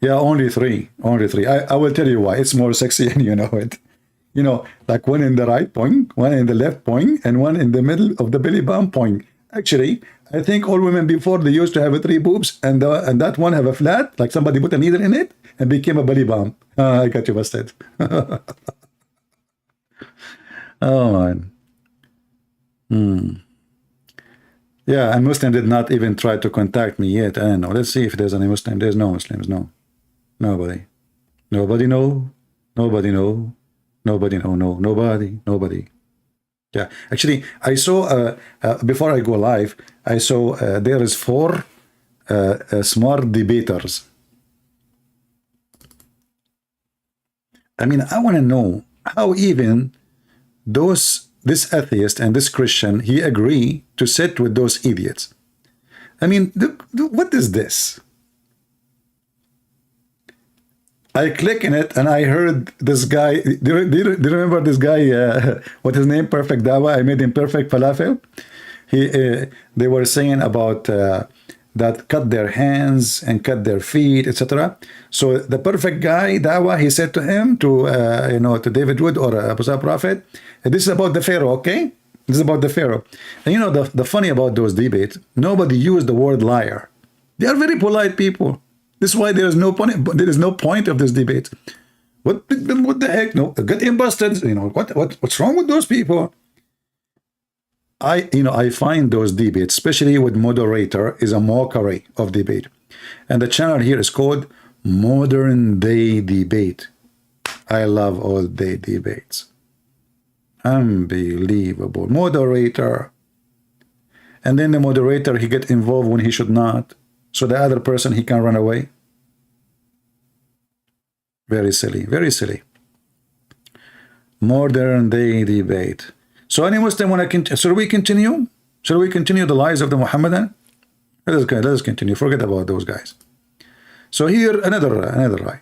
Yeah, only 3. Only 3. I will tell you why. It's more sexy and you know it. You know, like one in the right point, one in the left point, and one in the middle of the belly bump point. Actually, I think all women before, they used to have 3 boobs, and that one have a flat, like somebody put a needle in it and became a belly bump. I got you busted. Oh man. Yeah, and Muslim did not even try to contact me yet. I don't know. Let's see if there's any Muslim. There's no Muslims. No. Nobody. Nobody know. Nobody know. Nobody know. No. Nobody. Nobody. Yeah. Actually, I saw, before I go live, I saw there is 4 smart debaters. I mean, I want to know how even this atheist and this Christian, he agree to sit with those idiots. I mean, what is this? I click in it and I heard this guy. Do you remember this guy? What his name? Perfect Dawa. I made him Perfect Falafel. They were saying about that cut their hands and cut their feet, etc. So the perfect guy, Dawa, he said to him, to David Wood or Apostle Prophet, this is about the Pharaoh, okay? This is about the Pharaoh. And you know, the funny about those debates, nobody used the word liar. They are very polite people. This is why there is no point of this debate. What the heck? No, get him busted. You know, what's wrong with those people? I find those debates, especially with moderator, is a mockery of debate. And the channel here is called Modern Day Debate. I love all day debates. Unbelievable. Moderator. And then the moderator, he get involved when he should not. So the other person, he can run away. Very silly. Very silly. Modern Day Debate. So any Muslim want to continue? Should we continue? Should we continue the lies of the Muhammadan? Let us continue. Forget about those guys. So here another lie.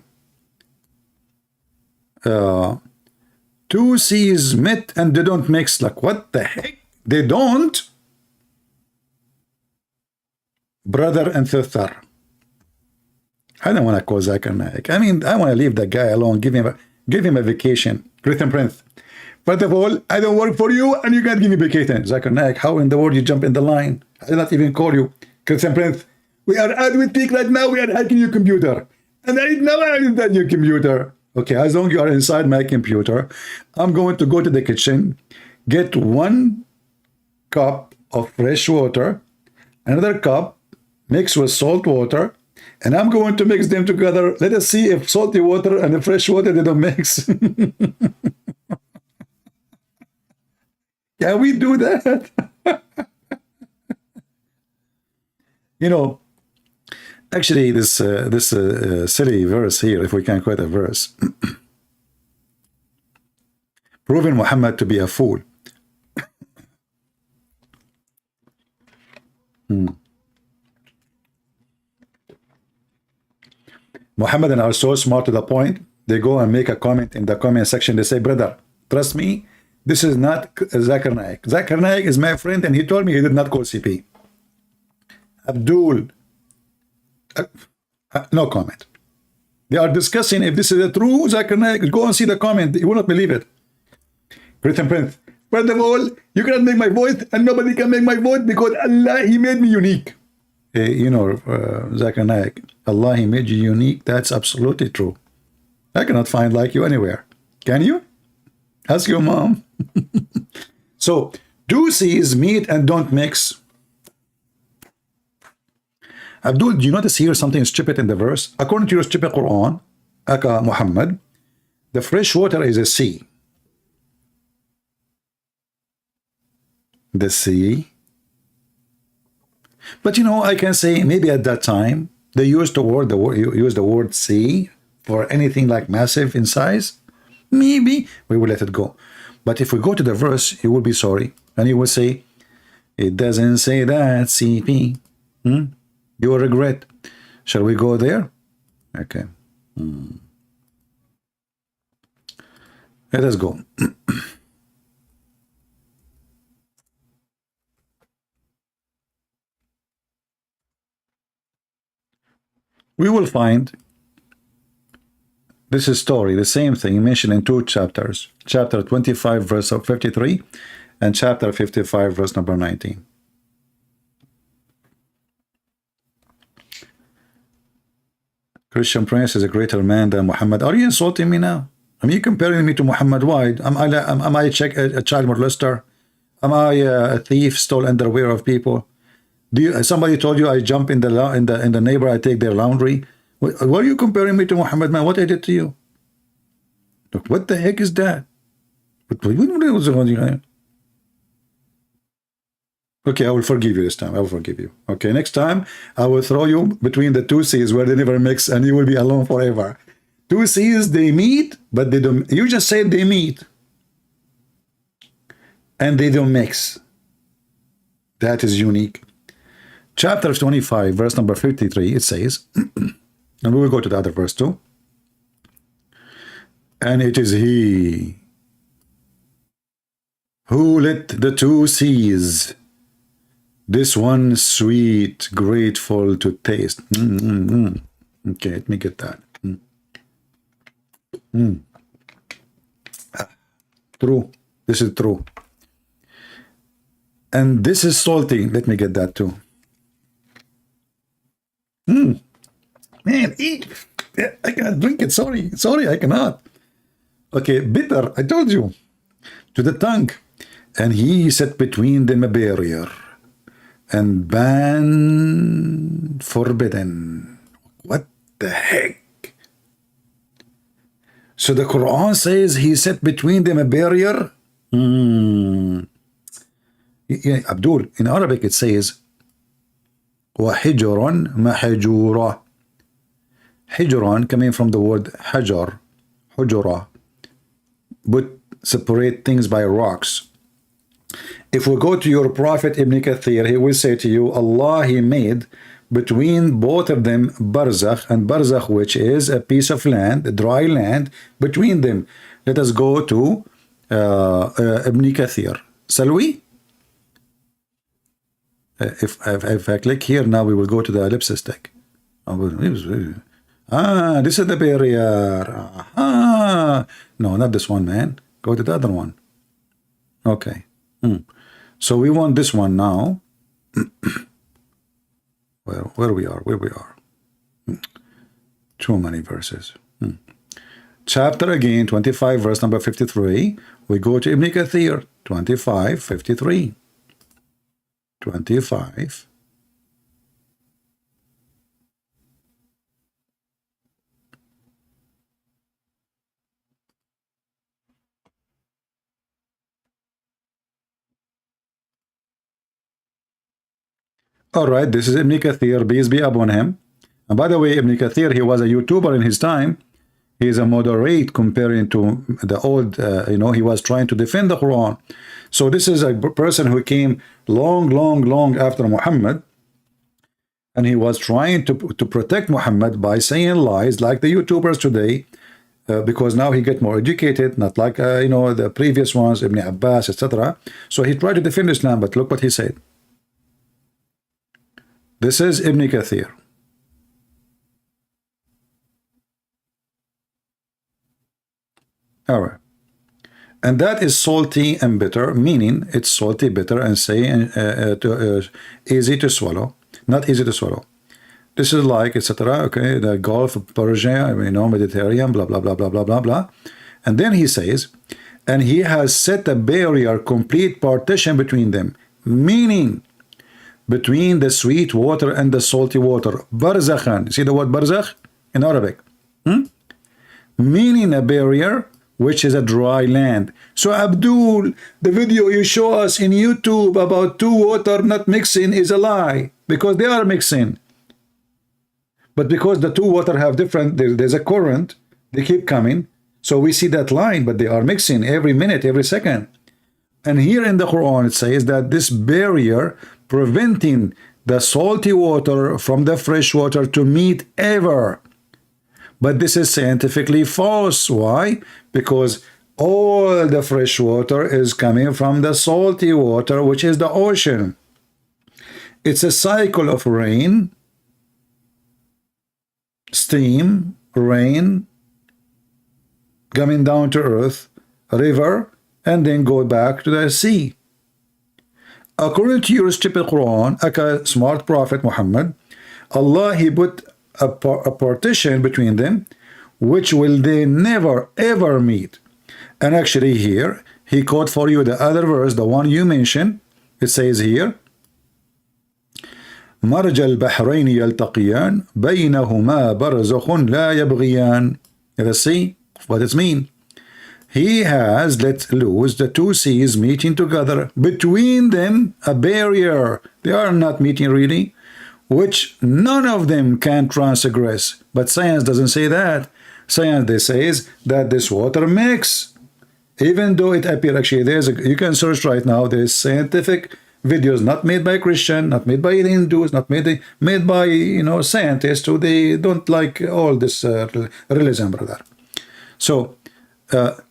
2 seas met and they don't mix. Like, what the heck? They don't? Brother and sister. I don't want to call Zakir Naik. I mean, I want to leave that guy alone. Give him a vacation. Christian Prince. First of all, I don't work for you and you can't give me vacation. Zakir Naik, how in the world you jump in the line? I did not even call you. Christian Prince, we are at with peak right now. We are hacking your computer. And I never had your computer. Okay, as long as you are inside my computer, I'm going to go to the kitchen, get 1 cup of fresh water, another cup mixed with salt water, and I'm going to mix them together. Let us see if salty water and the fresh water, they don't mix. Can we do that? You know, actually, this silly verse here, if we can quote a verse, proving Muhammad to be a fool. Muhammadan are so smart to the point, they go and make a comment in the comment section. They say, brother, trust me, this is not Zakir Naik. Zakir Naik is my friend, and he told me he did not call CP. Abdul, no comment. They are discussing if this is a true Zakir Naik. Go and see the comment. You will not believe it. Written print. First of all, you cannot make my voice, and nobody can make my voice because Allah, He made me unique. You know, Zakir Naik, Allah, He made you unique. That's absolutely true. I cannot find like you anywhere. Can you? Ask your mom. So, do seize meat and don't mix. Abdul, do you notice here something stupid in the verse? According to your stupid Quran, Aka Muhammad, the fresh water is a sea. The sea. But you know, I can say maybe at that time they used the word sea for anything like massive in size. Maybe we will let it go. But if we go to the verse, you will be sorry, and you will say, it doesn't say that, CP. You will regret. Shall we go there? Okay. Let us go. We will find this is story, the same thing mentioned in two chapters. Chapter 25, verse 53, and chapter 55, verse number 19. Christian Prince is a greater man than Muhammad. Are you insulting me now? Are you comparing me to Muhammad? Why? Am I a child molester? Am I a thief, stole underwear of people? Somebody told you I jump in the neighbor, I take their laundry? What are you comparing me to Muhammad, man? What I did to you? Look, what the heck is that? Okay, I will forgive you this time. I will forgive you. Okay, next time I will throw you between the two seas where they never mix, and you will be alone forever. Two seas, they meet, but they don't. You just said they meet, and they don't mix. That is unique. Chapter 25, verse number 53, it says, and we will go to the other verse too. And it is He who lit the two seas, this one sweet, grateful to taste. Okay, let me get that. True. This is true. And this is salty. Let me get that too. Man, I cannot drink it. Sorry, I cannot. Okay, bitter. I told you. To the tongue. And He set between them a barrier, and ban forbidden. What the heck? So the Quran says He set between them a barrier. Yeah, Abdul, in Arabic it says وَحِجْرٌ مَحْجُورًا. Hijran coming from the word hajar, hujura, but separate things by rocks. If we go to your prophet Ibn Kathir, he will say to you, Allah, He made between both of them barzakh, and barzakh, which is a piece of land, a dry land between them. Let us go to Ibn Kathir. Shall we? If I click here now, we will go to the ellipsis stick. This is the barrier. No, not this one, man. Go to the other one. Okay. So we want this one now. Where we are. Too many verses. Chapter again, 25, verse number 53. We go to Ibn Kathir, 25, 53. 25. All right, this is Ibn Kathir, peace be upon him. And by the way, Ibn Kathir, he was a YouTuber in his time. He is a moderate comparing to the old, he was trying to defend the Quran. So this is a person who came long after Muhammad. And he was trying to protect Muhammad by saying lies like the YouTubers today. Because now he get more educated, not like, the previous ones, Ibn Abbas, etc. So he tried to defend Islam, but look what he said. This is Ibn Kathir. All right. And that is salty and bitter, meaning it's salty, bitter, and easy to swallow. Not easy to swallow. This is like, etc. Okay, the Gulf of Persia, Mediterranean, blah, blah, blah, blah, blah, blah, blah. And then he says, and he has set a barrier, complete partition between them, meaning between the sweet water and the salty water. Barzakhan. See the word barzakh in Arabic? Meaning a barrier, which is a dry land. So Abdul, the video you show us in YouTube about two water not mixing is a lie, because they are mixing. But because the two water have different, there's a current, they keep coming. So we see that line, but they are mixing every minute, every second. And here in the Quran, it says that this barrier preventing the salty water from the fresh water to meet ever. But this is scientifically false. Why? Because all the fresh water is coming from the salty water, which is the ocean. It's a cycle of rain, steam, rain, coming down to earth, river, and then go back to the sea. According to your stupid Quran, a smart prophet Muhammad, Allah, he put a partition between them, which will they never ever meet. And actually here, he quote for you the other verse, the one you mentioned. It says here, مرج البحرين يلتقيان بينهما برزخ لا يبغيان. Let's see what it means. He has let loose the two seas meeting together, between them a barrier. They are not meeting really, which none of them can transgress. But science doesn't say that. Science, they says that this water mix, even though it appears actually you can search right now, there's scientific videos not made by Christian, not made by Hindus, not made by scientists who they don't like all this religion, brother. So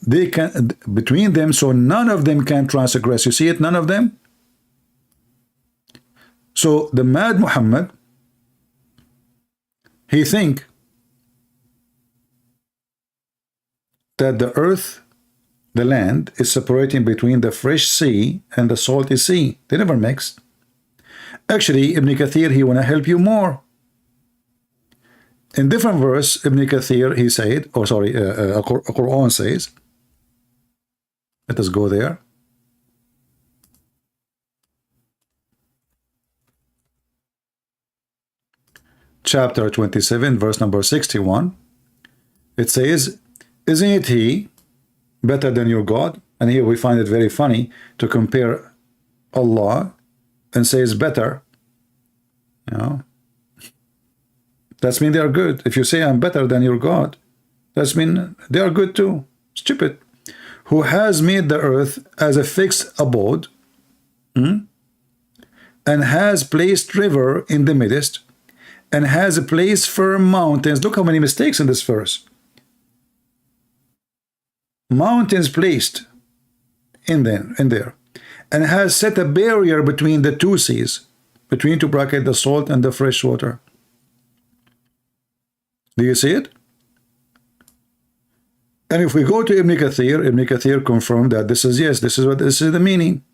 they can between them, so none of them can transgress. You see it, none of them. So the mad Muhammad, he think that the earth, the land, is separating between the fresh sea and the salty sea. They never mix. Actually, Ibn Kathir, he want to help you more. In different verse, Ibn Kathir, he said, Quran says, let us go there. Chapter 27, verse number 61. It says, isn't it he better than your God? And here we find it very funny to compare Allah and say it's better. That's mean they are good. If you say I'm better than your God, that's mean they are good too. Stupid. Who has made the earth as a fixed abode, and has placed river in the midst, and has placed firm mountains. Look how many mistakes in this verse. Mountains placed in there, and has set a barrier between the two seas, between two brackets, the salt and the fresh water. Do you see it? And if we go to Ibn Kathir confirmed that this is this is the meaning.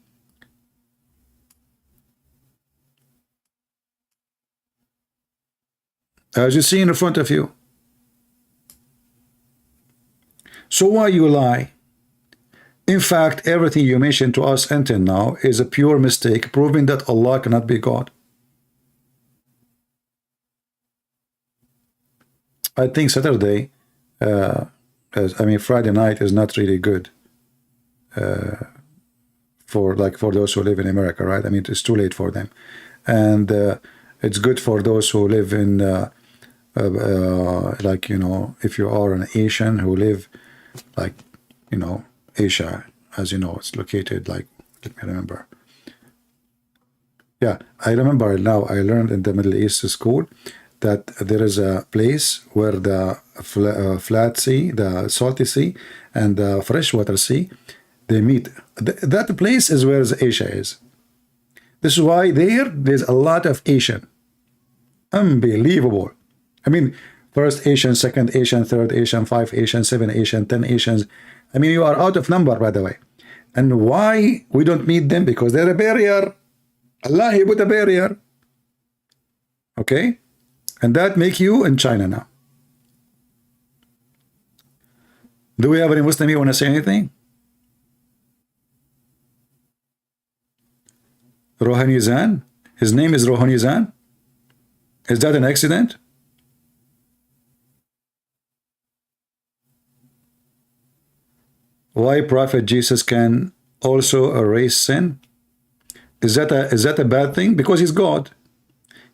As you see in front of you. So why you lie? In fact, everything you mentioned to us until now is a pure mistake, proving that Allah cannot be God. I think Saturday, Friday night is not really good for those who live in America, right? I mean, it's too late for them. and it's good for those who live in like, you know, if you are an Asian who live like, you know, Asia, as you know, it's located like, let me remember. Yeah, I remember now, I learned in the Middle East school that there is a place where the flat sea, the salty sea, and the freshwater sea, they meet. That place is where Asia is. This is why there's a lot of Asian. Unbelievable. I mean, first Asian, second Asian, third Asian, 5 Asian, 7 Asian, 10 Asians. I mean, you are out of number, by the way. And why we don't meet them? Because they're a barrier. Allah, He put a barrier. Okay? And that make you in China now. Do we have any Muslim here want to say anything? Rohanizan? His name is Rohanizan? Is that an accident? Why Prophet Jesus can also erase sin? Is that a bad thing? Because he's God.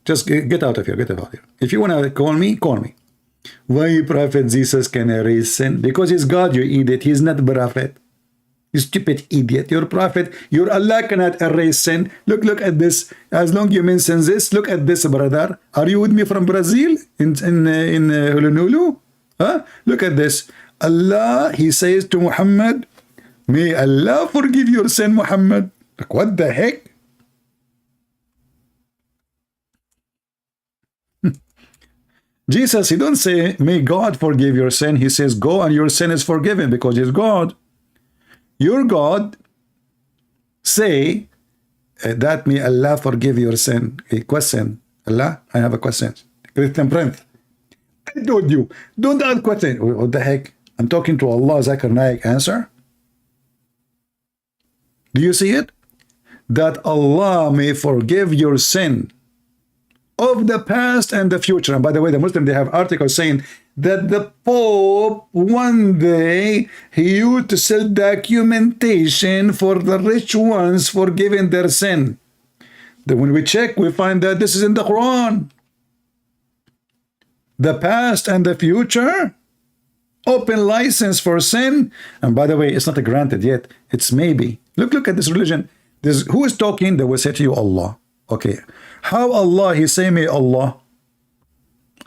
Just get out of here. Get out of here. If you want to call me, call me. Why Prophet Jesus can erase sin? Because he's God, you idiot. He's not prophet. You stupid idiot. Your prophet, your Allah cannot erase sin. Look at this. As long you mention this, look at this, brother. Are you with me from Brazil? In Honolulu? Huh? Look at this. Allah, He says to Muhammad, may Allah forgive your sin, Muhammad. Like, what the heck? Jesus, He don't say, may God forgive your sin. He says, go and your sin is forgiven because He's God. Your God say that may Allah forgive your sin. A question. Allah, I have a question. Christian Prince, I told you, don't ask question. What the heck? I'm talking to Allah. Zakir Naik answer. Do you see it? That Allah may forgive your sin of the past and the future. And by the way, the Muslim, they have articles saying that the Pope one day he used to sell documentation for the rich ones forgiving their sin. Then when we check, we find that this is in the Quran. The past and the future, open license for sin. And by the way, it's not granted yet. It's maybe. Look at this religion. Who is talking? They will say to you, Allah. Okay. How Allah? He say, may Allah.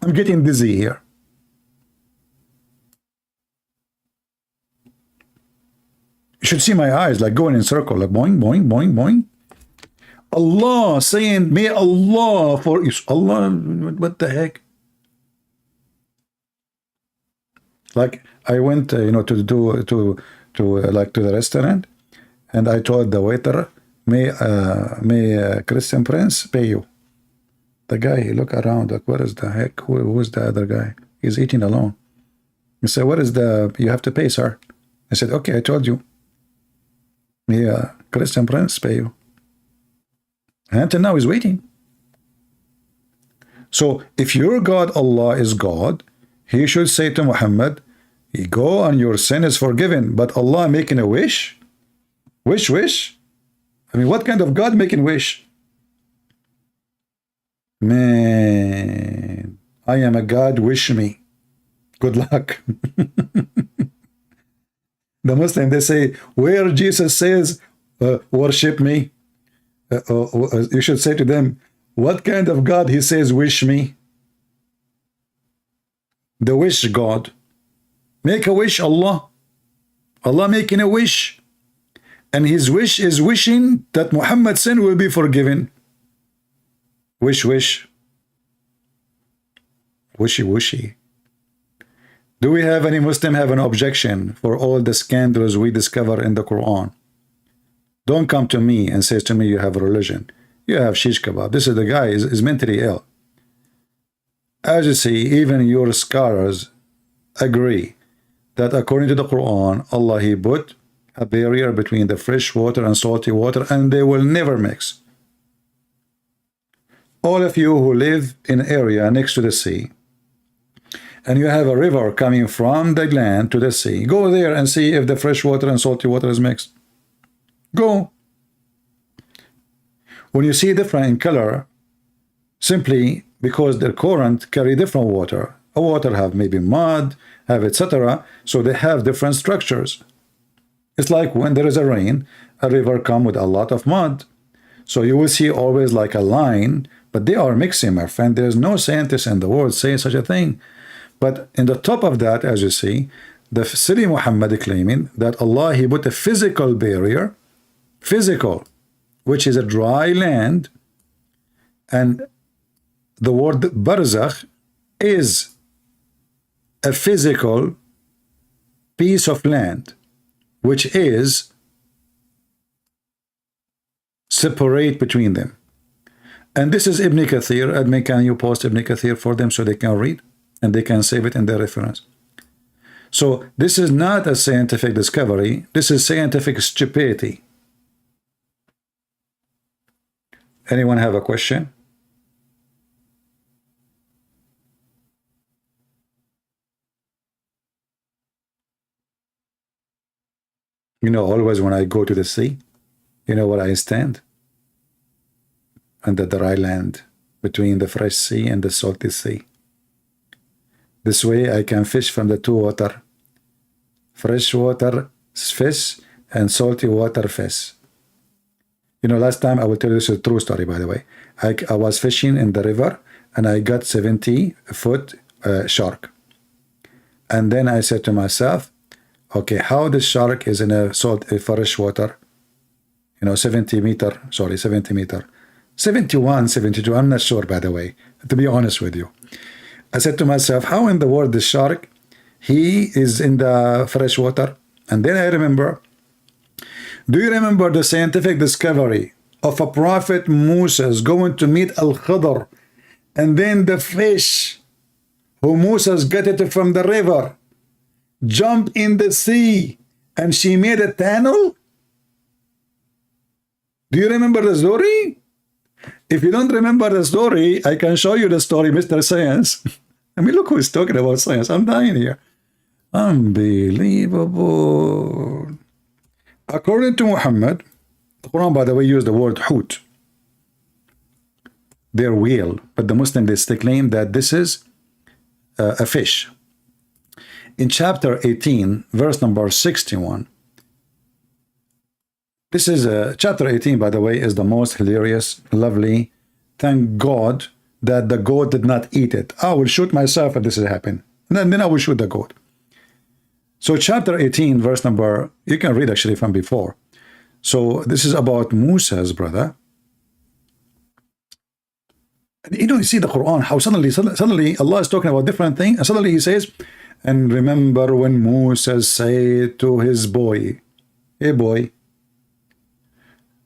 I'm getting dizzy here. You should see my eyes like going in circle, like boing, boing, boing, boing. Allah saying, may Allah for Allah. What the heck? Like I went, you know, to the restaurant, and I told the waiter, may Christian Prince pay you. The guy, he looked around like, what is the heck? Who is the other guy? He's eating alone. He said, what is you have to pay, sir. I said, okay, I told you. May Christian Prince pay you. And until now he's waiting. So if your God, Allah, is God, He should say to Muhammad, you go and your sin is forgiven. But Allah making a wish? Wish? I mean, what kind of God making wish? Man, I am a God, wish me. Good luck. The Muslim, they say, where Jesus says, worship me, you should say to them, what kind of God He says, wish me? The wish God. Make a wish, Allah. Allah making a wish. And His wish is wishing that Muhammad's sin will be forgiven. Wish. Wishy. Do we have any Muslim have an objection for all the scandals we discover in the Quran? Don't come to me and say to me you have a religion. You have shish kebab. This is the guy is mentally ill. As you see, even your scholars agree that according to the Quran, Allah, He put a barrier between the fresh water and salty water, and they will never mix. All of you who live in an area next to the sea, and you have a river coming from the land to the sea, go there and see if the fresh water and salty water is mixed. Go. When you see different in color simply because their current carry different water. A water have maybe mud, have etc. So they have different structures. It's like when there is a rain, a river come with a lot of mud. So you will see always like a line, but they are mixing, my friend. There's no scientist in the world saying such a thing. But in the top of that, as you see, the silly Muhammad claiming that Allah, he put a physical barrier, physical, which is a dry land, and the word barzakh is a physical piece of land, which is separate between them. And this is Ibn Kathir. Admin, can you post Ibn Kathir for them so they can read and they can save it in their reference? So this is not a scientific discovery. This is scientific stupidity. Anyone have a question? You know, always when I go to the sea, you know where I stand? On the dry land between the fresh sea and the salty sea. This way I can fish from the two water. Fresh water fish and salty water fish. You know, last time, I will tell you this is a true story, by the way. I was fishing in the river and I got 70-foot shark. And then I said to myself, okay, how the shark is in a fresh water, you know, 70 meter, 71, 72, I'm not sure, by the way, to be honest with you. I said to myself, how in the world the shark, he is in the fresh water? And then I remember, do you remember the scientific discovery of a prophet Moses going to meet Al-Khidr, and then the fish who Moses got it from the river jumped in the sea and she made a tunnel? Do you remember the story? If you don't remember the story, I can show you the story, Mr. Science. I mean, look who's talking about science. I'm dying here. Unbelievable. According to Muhammad, the Quran, by the way, used the word hut, their whale, but the Muslims, they claim that this is a fish. In chapter 18, verse number 61, this is chapter 18, by the way, is the most hilarious, lovely. Thank God that the goat did not eat it. I will shoot myself if this has happened. And then I will shoot the goat. So chapter 18, verse number, you can read actually from before. So this is about Moses, brother. And you know, you see the Quran, how suddenly Allah is talking about different things, and suddenly he says, and remember when Moses said to his boy, hey boy,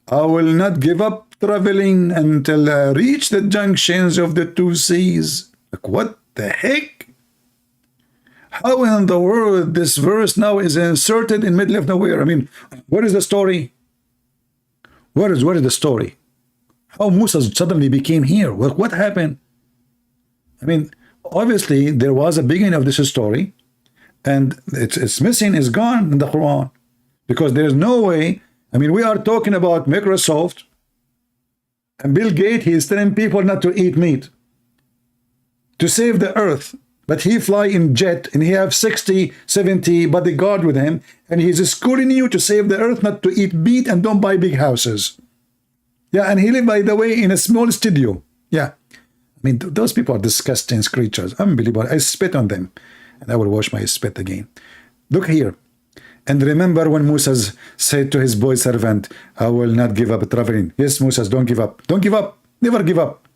I will not give up traveling until I reach the junctions of the two seas. Like, what the heck? How in the world this verse now is inserted in middle of nowhere? I mean, what is the story? What is the story? How Moses suddenly became here? What happened? I mean, obviously there was a beginning of this story, and it's missing, is gone in the Quran, because there's no way. I mean, we are talking about Microsoft, and Bill Gates, he is telling people not to eat meat to save the earth. But he fly in jet, and he have 60, 70 bodyguard with him, and he's schooling you to save the earth, not to eat meat and don't buy big houses. Yeah, and he live, by the way, in a small studio. Yeah. I mean, those people are disgusting creatures. Unbelievable. I spit on them, and I will wash my spit again. Look here. And remember when Moses said to his boy servant, I will not give up traveling. Yes, Moses, don't give up. Don't give up. Never give up.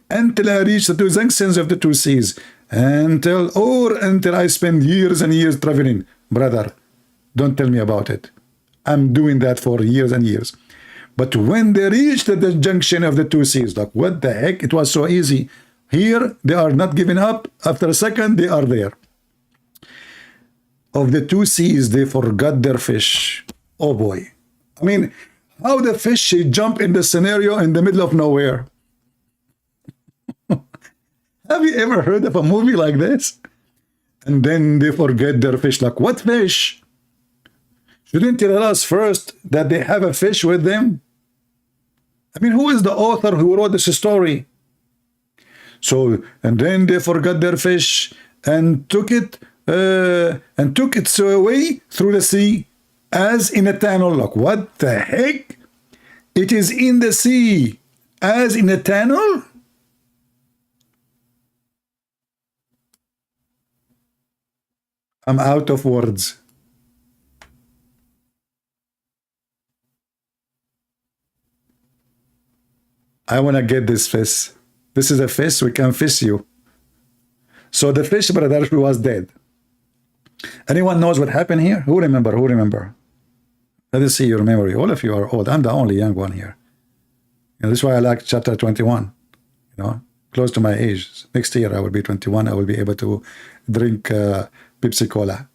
Until I reach the two junctions of the two seas. Until I spend years and years traveling. Brother, don't tell me about it. I'm doing that for years and years. But when they reached the junction of the two seas, like, what the heck? It was so easy. Here, they are not giving up. After a second, they are there. Of the two seas, they forgot their fish. Oh boy. I mean, how the fish should jump in the scenario in the middle of nowhere? Have you ever heard of a movie like this? And then they forget their fish. Like, what fish? Shouldn't you tell us first that they have a fish with them? I mean, who is the author who wrote this story? So, and then they forgot their fish and took it so away through the sea as in a tunnel. Look, what the heck? It is in the sea as in a tunnel? I'm out of words. I want to get this fish. This is a fish, we can fish you. So the fish, brother, was dead. Anyone knows what happened here? Who remember? Who remember? Let us see your memory. All of you are old. I'm the only young one here. This is why I like chapter 21. You know, close to my age. Next year I will be 21. I will be able to drink Pepsi Cola.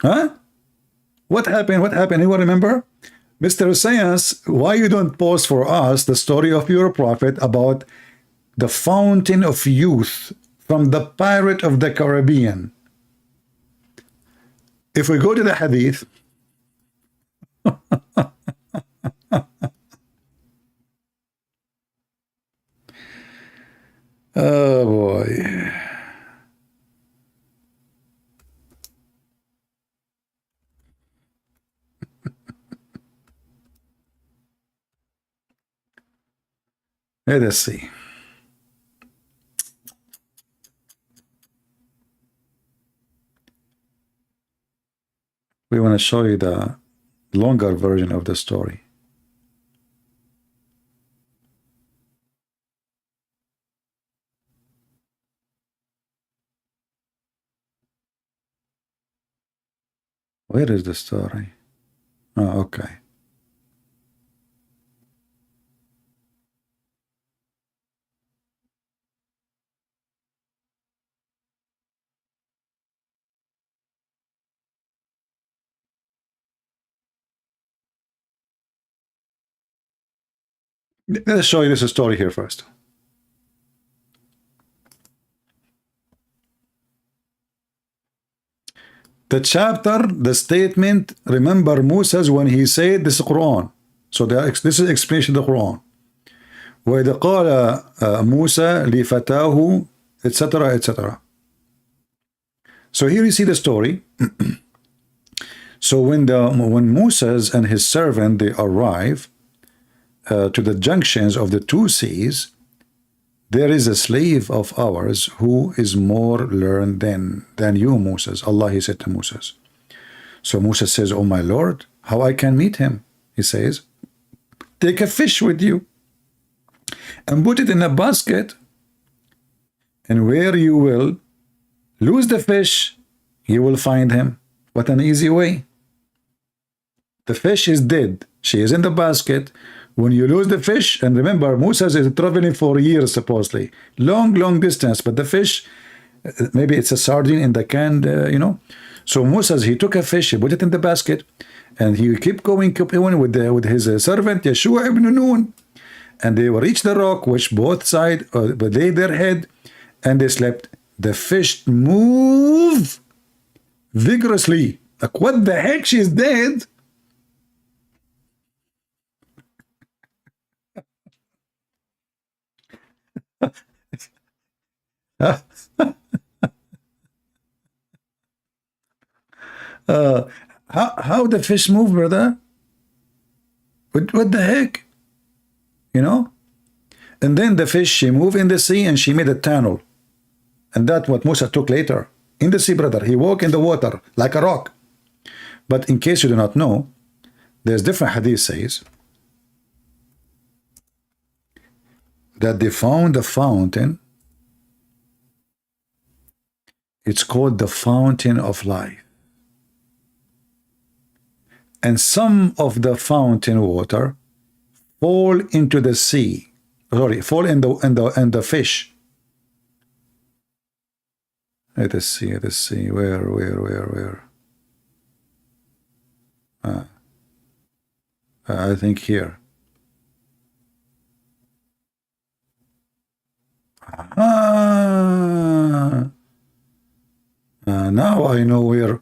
Huh? What happened? What happened? Anyone remember? Mr. Science, why you don't post for us the story of your prophet about the fountain of youth from the Pirate of the Caribbean? If we go to the Hadith, oh boy. Let us see. We want to show you the longer version of the story. Where is the story? Oh, okay. Let's show you this story here first. The chapter, the statement, remember Moses when he said this is Quran. So this is explanation of the Quran. وَإِذْ قَالَ مُوسَى لِفَتَاهُ etc. etc. So here you see the story. So when Moses and his servant they arrive to the junctions of the two seas, there is a slave of ours who is more learned than you, Moses. Allah, he said to Moses. So Moses says, oh my Lord, how I can meet him? He says, take a fish with you and put it in a basket, and where you will lose the fish, you will find him. What an easy way. The fish is dead. She is in the basket. When you lose the fish, and remember, Moses is traveling for years, supposedly. Long distance, but the fish, maybe it's a sardine in the can, you know. So Moses, he took a fish, he put it in the basket, and he kept going with his servant, Yeshua ibn Nun. And they reached the rock, which both sides laid their head, and they slept. The fish moved vigorously. Like, what the heck? She's dead. How the fish move, brother? What the heck? You know? And then the fish, she moved in the sea and she made a tunnel. And that's what Musa took later. In the sea, brother, he walked in the water like a rock. But in case you do not know, there's different hadith says that they found a fountain. It's called the fountain of life. And some of the fountain water fall into the sea. Sorry, fall in the fish. Let us see. Where? I think here. Now I know where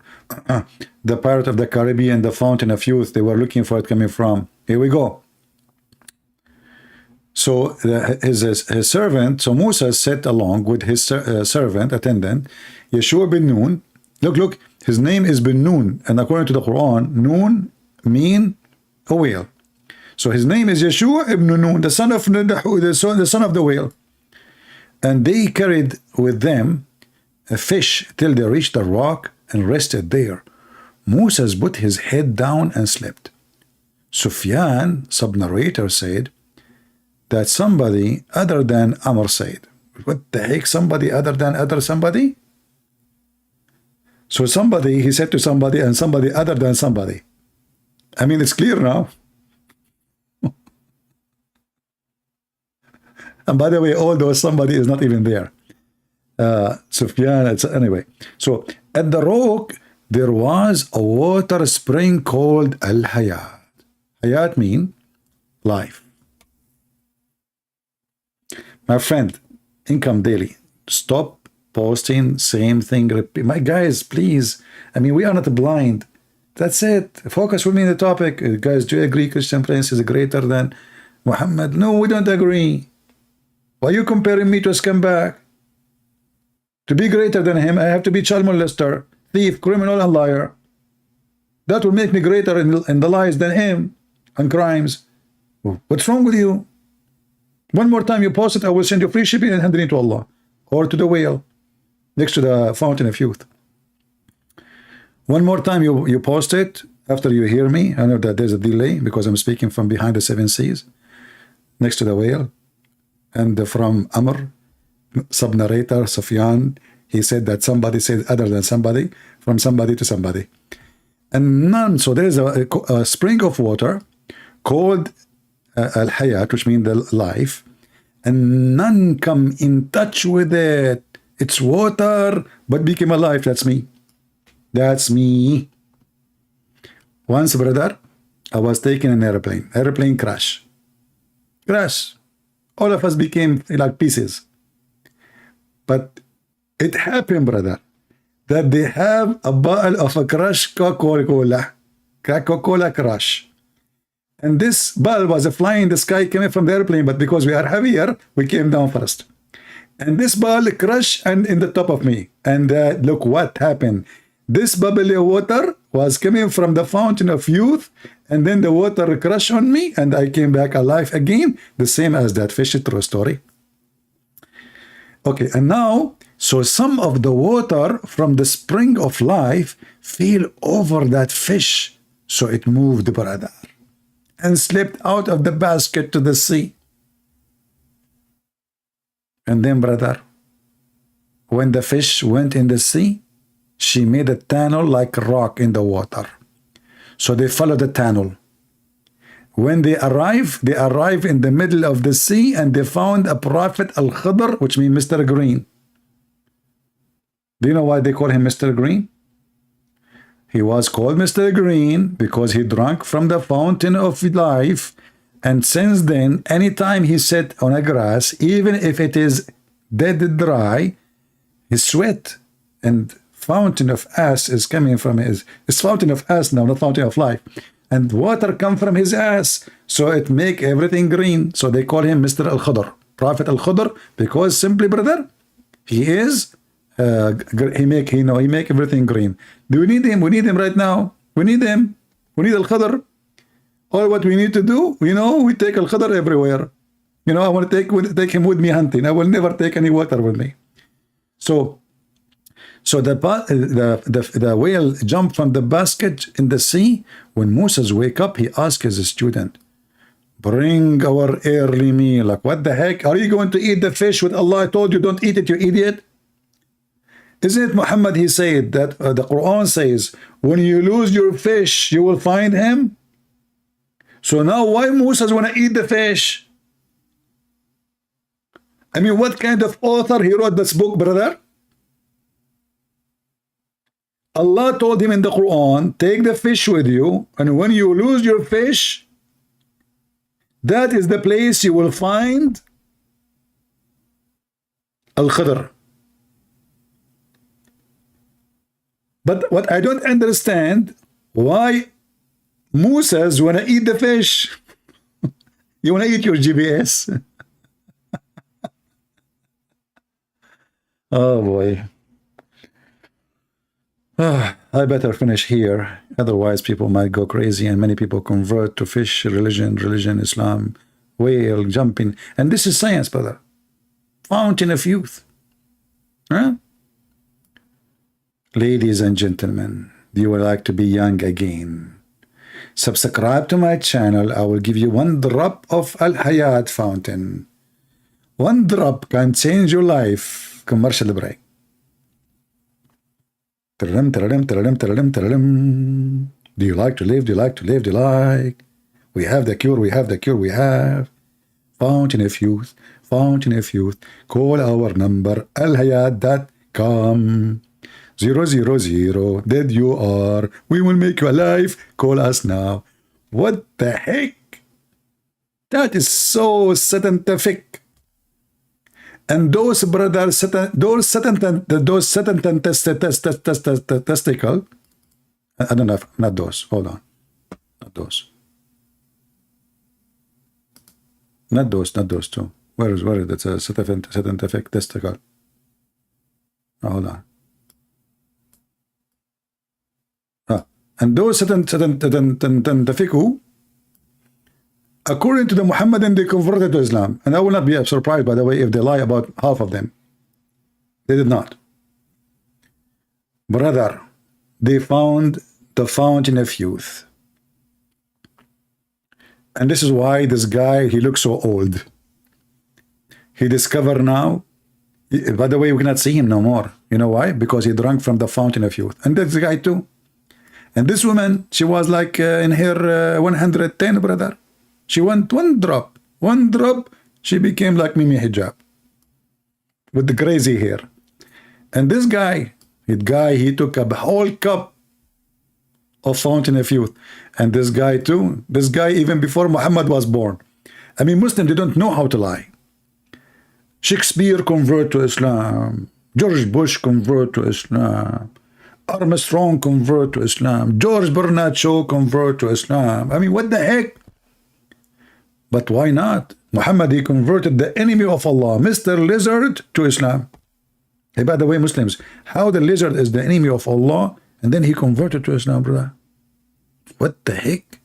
the Pirate of the Caribbean, the Fountain of Youth, they were looking for it coming from. Here we go. So his servant, so Musa sat along with his servant, attendant, Yeshua bin Nun. Look, his name is bin Nun, and according to the Quran, Nun mean a whale. So his name is Yeshua ibn Nun, the son of the whale. And they carried with them a fish till they reached the rock and rested there. Moses put his head down and slept. Sufyan, sub-narrator, said that somebody other than Amr said. What the heck? Somebody other than somebody? So somebody, he said to somebody, and somebody other than somebody. I mean, it's clear now. And by the way, although somebody is not even there. Sufyan, anyway. So at the rock, there was a water spring called Al-Hayat. Hayat mean life. My friend, Income Daily, stop posting same thing. Repeat. My guys, please. I mean, we are not blind. That's it. Focus with me on the topic. Guys, do you agree Christian Prince is greater than Muhammad? No, we don't agree. Why are you comparing me to a scumbag? To be greater than him, I have to be child molester, thief, criminal, and liar. That will make me greater in the lies than him and crimes. What's wrong with you? One more time you post it, I will send you free shipping and hand it to Allah or to the whale next to the fountain of youth. One more time you post it after you hear me. I know that there's a delay because I'm speaking from behind the 7 seas next to the whale. And from Amr, sub-narrator, Sufyan, he said that somebody said other than somebody, from somebody to somebody. And none, so there is a spring of water called Al-Hayat, which means the life, and none come in touch with it. It's water, but became alive. That's me. That's me. Once, brother, I was taking an airplane crash. All of us became like pieces. But it happened, brother, that they have a bottle of a crushed Coca-Cola crush. And this bottle was flying in the sky, coming from the airplane, but because we are heavier, we came down first. And this bottle crushed and in the top of me. And look what happened. This bubbly water was coming from the fountain of youth, and then the water crushed on me, and I came back alive again, the same as that fish. True story. Okay, and now, so some of the water from the spring of life fell over that fish, so it moved, brother, and slipped out of the basket to the sea. And then, brother, when the fish went in the sea, she made a tunnel like a rock in the water. So they followed the tunnel. When they arrive in the middle of the sea, and they found a prophet Al-Khidr, which means Mr. Green. Do you know why they call him Mr. Green? He was called Mr. Green because he drank from the fountain of life, and since then, anytime he sat on a grass, even if it is dead dry, his sweat and fountain of ass is coming from his fountain of ass now, not fountain of life, and water come from his ass, so it make everything green. So they call him Mr. Al-Khidr, Prophet Al-Khidr, because simply, brother, he is he make everything green. Do we need him? We need him right now. We need him. We need Al-Khidr. All what we need to do, we take Al-Khidr everywhere. I want to take him with me hunting. I will never take any water with me. So the whale jumped from the basket in the sea. When Moses wake up, he asked his student, bring our early meal. Like, what the heck? Are you going to eat the fish with Allah told you don't eat it, you idiot? Isn't it Muhammad, he said that the Quran says, when you lose your fish, you will find him? So now why Moses want to eat the fish? I mean, what kind of author he wrote this book, brother? Allah told him in the Quran, take the fish with you, and when you lose your fish, that is the place you will find Al-Khidr. But what I don't understand, why Moses want to eat the fish? You want to eat your GPS? Oh boy. I better finish here. Otherwise, people might go crazy and many people convert to fish, religion, Islam, whale, jumping. And this is science, brother. Fountain of youth. Huh? Ladies and gentlemen, do you would like to be young again? Subscribe to my channel. I will give you 1 drop of Al-Hayat fountain. 1 drop can change your life. Commercial break. Do you like to live? Do you like to live? Do you like? We have the cure. We have the cure. We have fountain of youth. Fountain of youth. Call our number alhayat.com 000. Dead you are. We will make you alive. Call us now. What the heck? That is so scientific. And those brothers, those testicle. I don't know, not those. Hold on, not those. Not those two. Where is that's a scientific testicle? Hold on. And those scientific who? According to the Muhammadan, they converted to Islam. And I will not be surprised, by the way, if they lie about half of them. They did not. Brother, they found the fountain of youth. And this is why this guy, he looks so old. He discovered now, by the way, we cannot see him no more. You know why? Because he drank from the fountain of youth. And that's the guy too. And this woman, she was like in her 110, brother. She went 1 drop. 1 drop, she became like Mimi Hijab. With the crazy hair. And this guy, he took a whole cup of fountain of youth. And this guy too, this guy even before Muhammad was born. I mean, Muslims, they don't know how to lie. Shakespeare convert to Islam. George Bush convert to Islam. Armstrong convert to Islam. George Bernard Shaw convert to Islam. I mean, what the heck? But why not? Muhammad, he converted the enemy of Allah, Mr. Lizard, to Islam. Hey, by the way, Muslims, how the lizard is the enemy of Allah, and then he converted to Islam, brother? What the heck?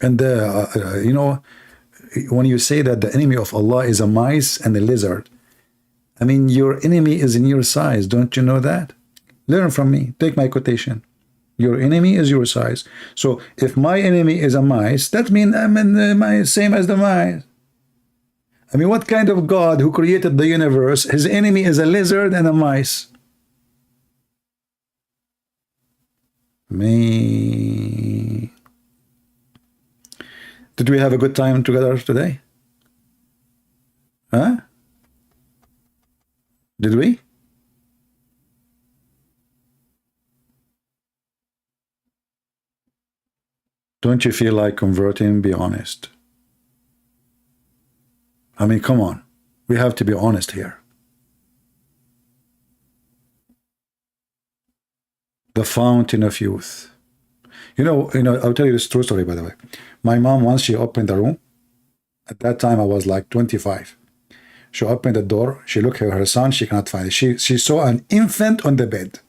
And you know, when you say that the enemy of Allah is a mice and a lizard, I mean, your enemy is in your size. Don't you know that? Learn from me. Take my quotation. Your enemy is your size. So if my enemy is a mice, that means I'm in the same as the mice. I mean, what kind of God who created the universe, his enemy is a lizard and a mice? Me. Did we have a good time together today? Huh? Did we? Don't you feel like converting? Be honest. I mean, come on. We have to be honest here. The fountain of youth. You know, I'll tell you this true story, by the way. My mom, once she opened the room, at that time I was like 25. She opened the door, she looked at her son, she cannot find it. She saw an infant on the bed.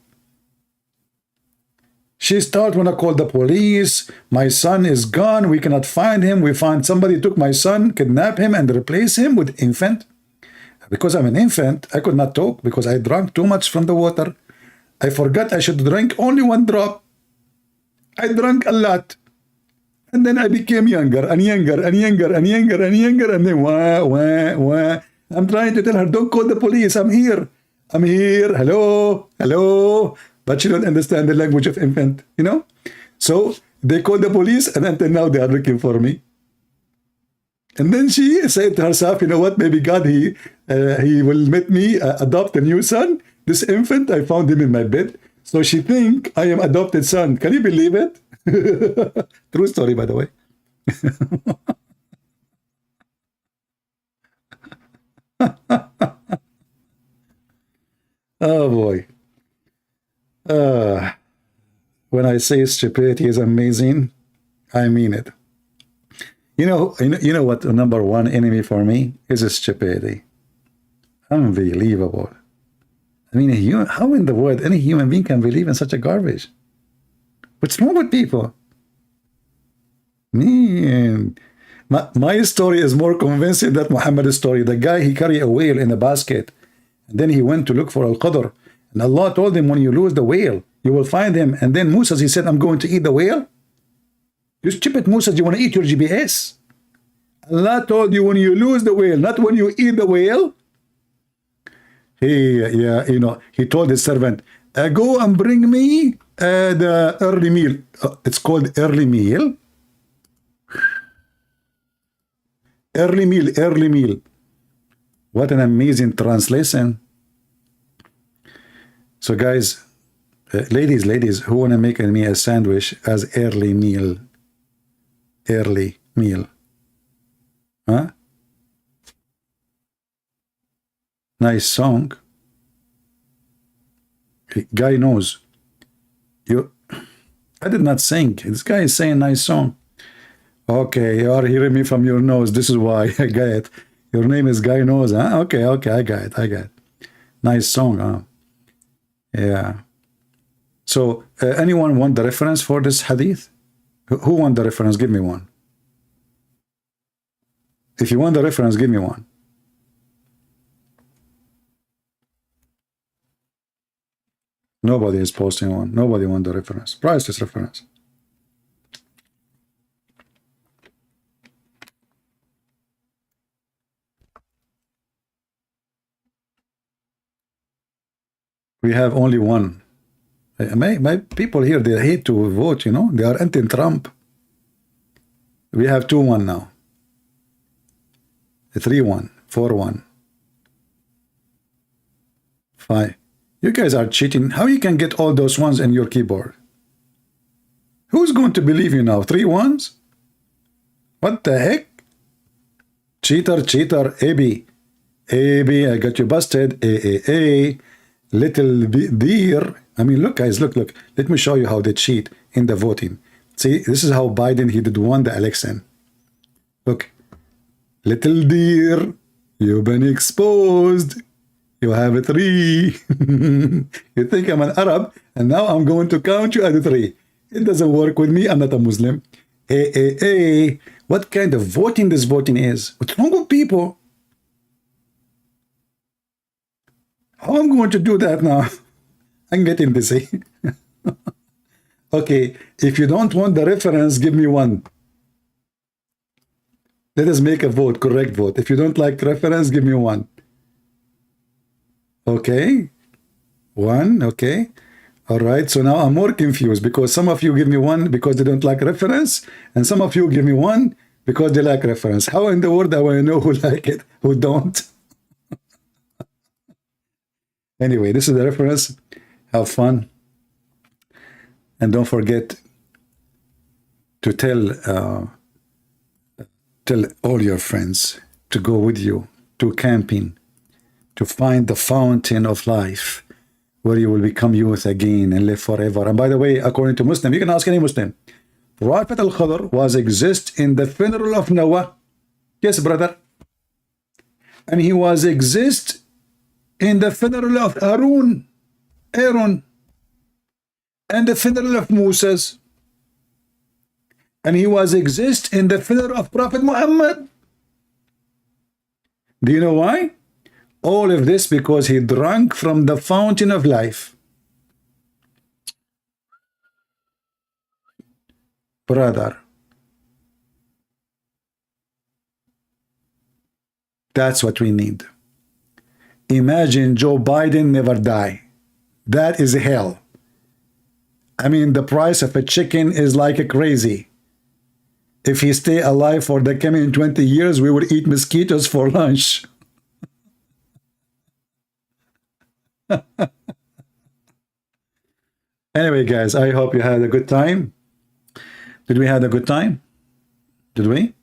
She started when I called the police. My son is gone. We cannot find him. We find somebody took my son, kidnapped him, and replaced him with infant. Because I'm an infant, I could not talk because I drank too much from the water. I forgot I should drink only 1 drop. I drank a lot. And then I became younger and younger and younger and younger and younger. And then wah. I'm trying to tell her, don't call the police. I'm here. I'm here. Hello. Hello. But she don't understand the language of infant, you know? So they called the police, and until now they are looking for me. And then she said to herself, you know what, maybe God, he will let me adopt a new son. This infant, I found him in my bed. So she think I am adopted son. Can you believe it? True story, by the way. Oh boy. When I say stupidity is amazing, I mean it. You know what the number 1 enemy for me is stupidity. Unbelievable. I mean, how in the world any human being can believe in such a garbage? What's wrong with people? Man, my story is more convincing than Muhammad's story. The guy, he carried a whale in a basket, and then he went to look for Al-Qadr, and Allah told him, when you lose the whale, you will find him. And then Musa, he said, I'm going to eat the whale. You stupid Musa, you want to eat your GPS? Allah told you when you lose the whale, not when you eat the whale. He told his servant, go and bring me the early meal. It's called early meal. Early meal. What an amazing translation. So guys, ladies who want to make me a sandwich as early meal. Huh? Nice song. Guy knows. I did not sing. This guy is saying nice song. Okay, you are hearing me from your nose. This is why. I get it. Your name is Guy Knows, huh? Okay, I got it. Nice song, huh? Yeah. So, anyone want the reference for this hadith? Who want the reference? Give me one. If you want the reference, give me one. Nobody is posting one. Nobody want the reference. Priceless reference. We have only one. My people here, they hate to vote, you know. They are anti-Trump. We have 2-1 now. 3-1, 4-1, 5. You guys are cheating. How you can get all those ones in your keyboard? Who's going to believe you now? 3 ones? What the heck? Cheater, AB, I got you busted. A, little deer. I mean, look, guys, look. Let me show you how they cheat in the voting. See, this is how Biden, he did won the election. Look. Little deer, you've been exposed. You have a 3. You think I'm an Arab, and now I'm going to count you at 3. It doesn't work with me. I'm not a Muslim. What kind of voting this voting is? What's wrong with people? How am I going to do that now? I'm getting busy. Okay, if you don't want the reference, give me one. Let us make a vote, correct vote. If you don't like reference, give me one. Okay. 1, okay. All right, so now I'm more confused because some of you give me 1 because they don't like reference, and some of you give me 1 because they like reference. How in the world do I know who like it, who don't? Anyway, this is the reference. Have fun. And don't forget to tell all your friends to go with you to camping, to find the fountain of life where you will become youth again and live forever. And by the way, according to Muslim, you can ask any Muslim, Prophet Al-Khadr was exist in the funeral of Noah. Yes, brother. And he was exist in the funeral of Aaron, and the funeral of Moses. And he was exist in the funeral of Prophet Muhammad. Do you know why? All of this because he drank from the fountain of life. Brother, that's what we need. Imagine Joe Biden never die. That is hell. I mean, the price of a chicken is like a crazy. If he stay alive for the coming 20 years, we will eat mosquitoes for lunch. Anyway, guys, I hope you had a good time. Did we have a good time? Did we?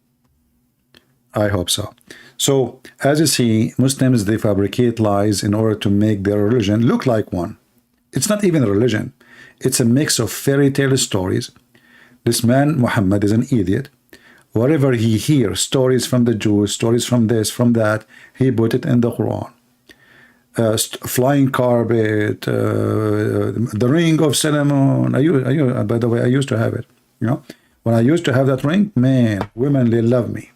I hope so. So, as you see, Muslims, they fabricate lies in order to make their religion look like one. It's not even a religion. It's a mix of fairy tale stories. This man, Muhammad, is an idiot. Wherever he hears stories from the Jews, stories from this, from that, he put it in the Quran. flying carpet, the ring of Solomon. By the way, I used to have it. You know, when I used to have that ring, man, women, they love me.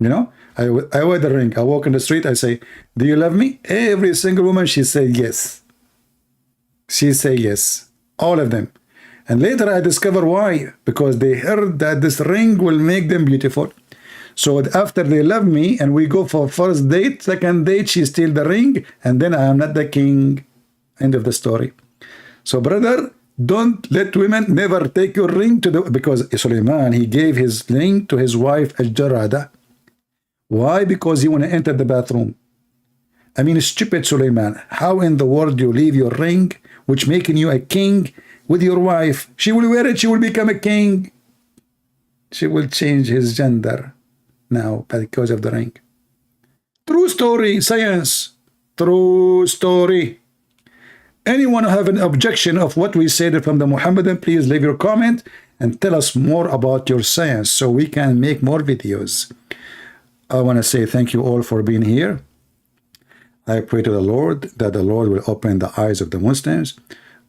You know, I wear the ring. I walk in the street, I say, do you love me? Every single woman, she say yes. She say yes. All of them. And later I discover why. Because they heard that this ring will make them beautiful. So after they love me and we go for first date, second date, she steal the ring, and then I am not the king. End of the story. So brother, don't let women never take your ring to the, because Suleiman, he gave his ring to his wife Al-Jarada. Why? Because he want to enter the bathroom. I mean, stupid Suleiman. How in the world you leave your ring, which making you a king, with your wife? She will wear it, she will become a king. She will change his gender now because of the ring. True story, science. True story. Anyone who have an objection of what we said from the Muhammadan, please leave your comment and tell us more about your science so we can make more videos. I want to say thank you all for being here. I pray to the Lord that the Lord will open the eyes of the Muslims.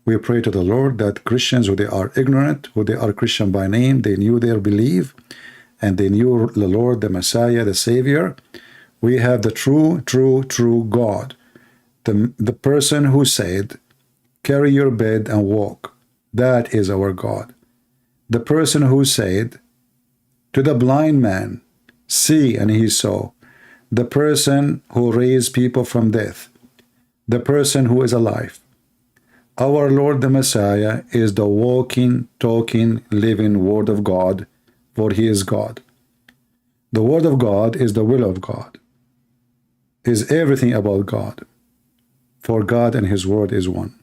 We pray to the Lord that Christians, who they are ignorant, who they are Christian by name, they knew their belief, and they knew the Lord, the Messiah, the Savior. We have the true God. The person who said, carry your bed and walk. That is our God. The person who said to the blind man, see, and he saw. The person who raised people from death. The person who is alive. Our Lord the Messiah is the walking, talking, living Word of God, for He is God. The Word of God is the will of God, is everything about God, for God and His Word is one.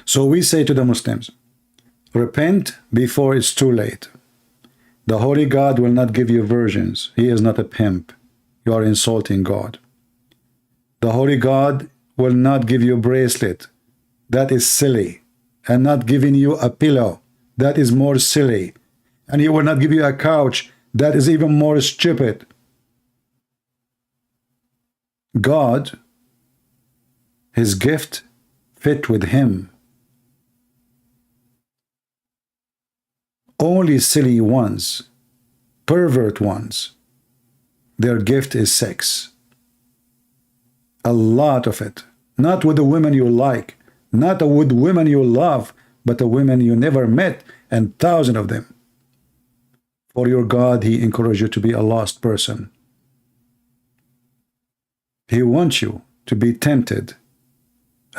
So we say to the Muslims, repent before it's too late. The Holy God will not give you virgins. He is not a pimp. You are insulting God. The Holy God will not give you a bracelet. That is silly. And not giving you a pillow. That is more silly. And He will not give you a couch. That is even more stupid. God, His gift fit with Him. Only silly ones, pervert ones, their gift is sex. A lot of it. Not with the women you like, not with women you love, but the women you never met, and thousands of them. For your God, He encourages you to be a lost person. He wants you to be tempted,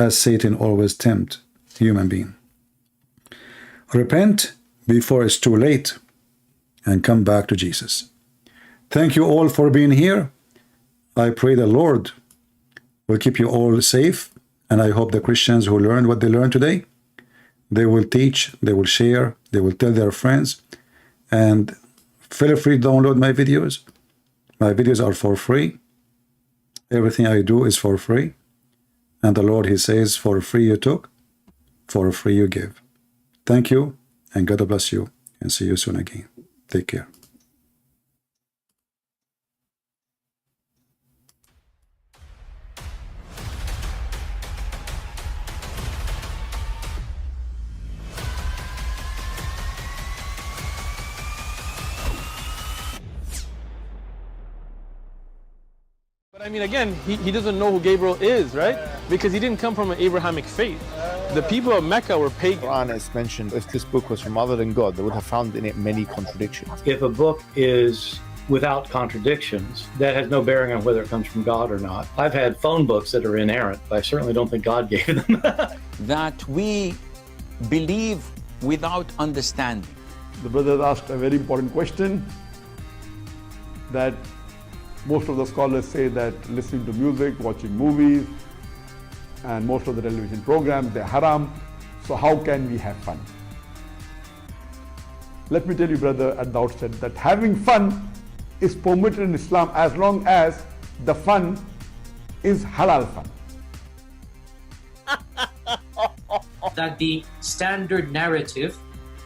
as Satan always tempts human being. Repent before it's too late, and come back to Jesus. Thank you all for being here. I pray the Lord will keep you all safe, and I hope the Christians who learned what they learned today, they will teach, they will share, they will tell their friends, and feel free to download my videos. My videos are for free. Everything I do is for free. And the Lord, He says, for free you took, for free you give. Thank you. And God bless you, and see you soon again. Take care. But I mean, again, he doesn't know who Gabriel is, right? Because he didn't come from an Abrahamic faith. The people of Mecca were pagan. The Quran is mentioned, if this book was from other than God, they would have found in it many contradictions. If a book is without contradictions, that has no bearing on whether it comes from God or not. I've had phone books that are inerrant, but I certainly don't think God gave them. That we believe without understanding. The brother asked a very important question, that most of the scholars say that listening to music, watching movies, and most of the television programs, they're haram. So how can we have fun? Let me tell you, brother, at the outset, that having fun is permitted in Islam as long as the fun is halal fun. That the standard narrative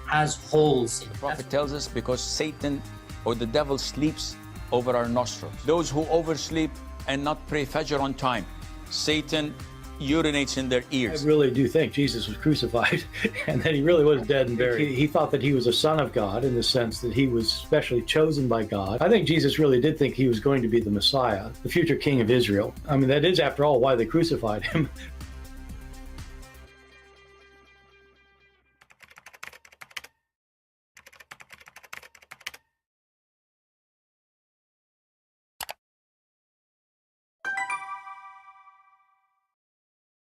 has holes in it. The Prophet tells us because Satan or the devil sleeps over our nostrils. Those who oversleep and not pray Fajr on time, Satan urinates in their ears. I really do think Jesus was crucified and that he really was dead and buried. He thought that he was a son of God in the sense that he was specially chosen by God. I think Jesus really did think he was going to be the Messiah, the future king of Israel. I mean, that is, after all, why they crucified him,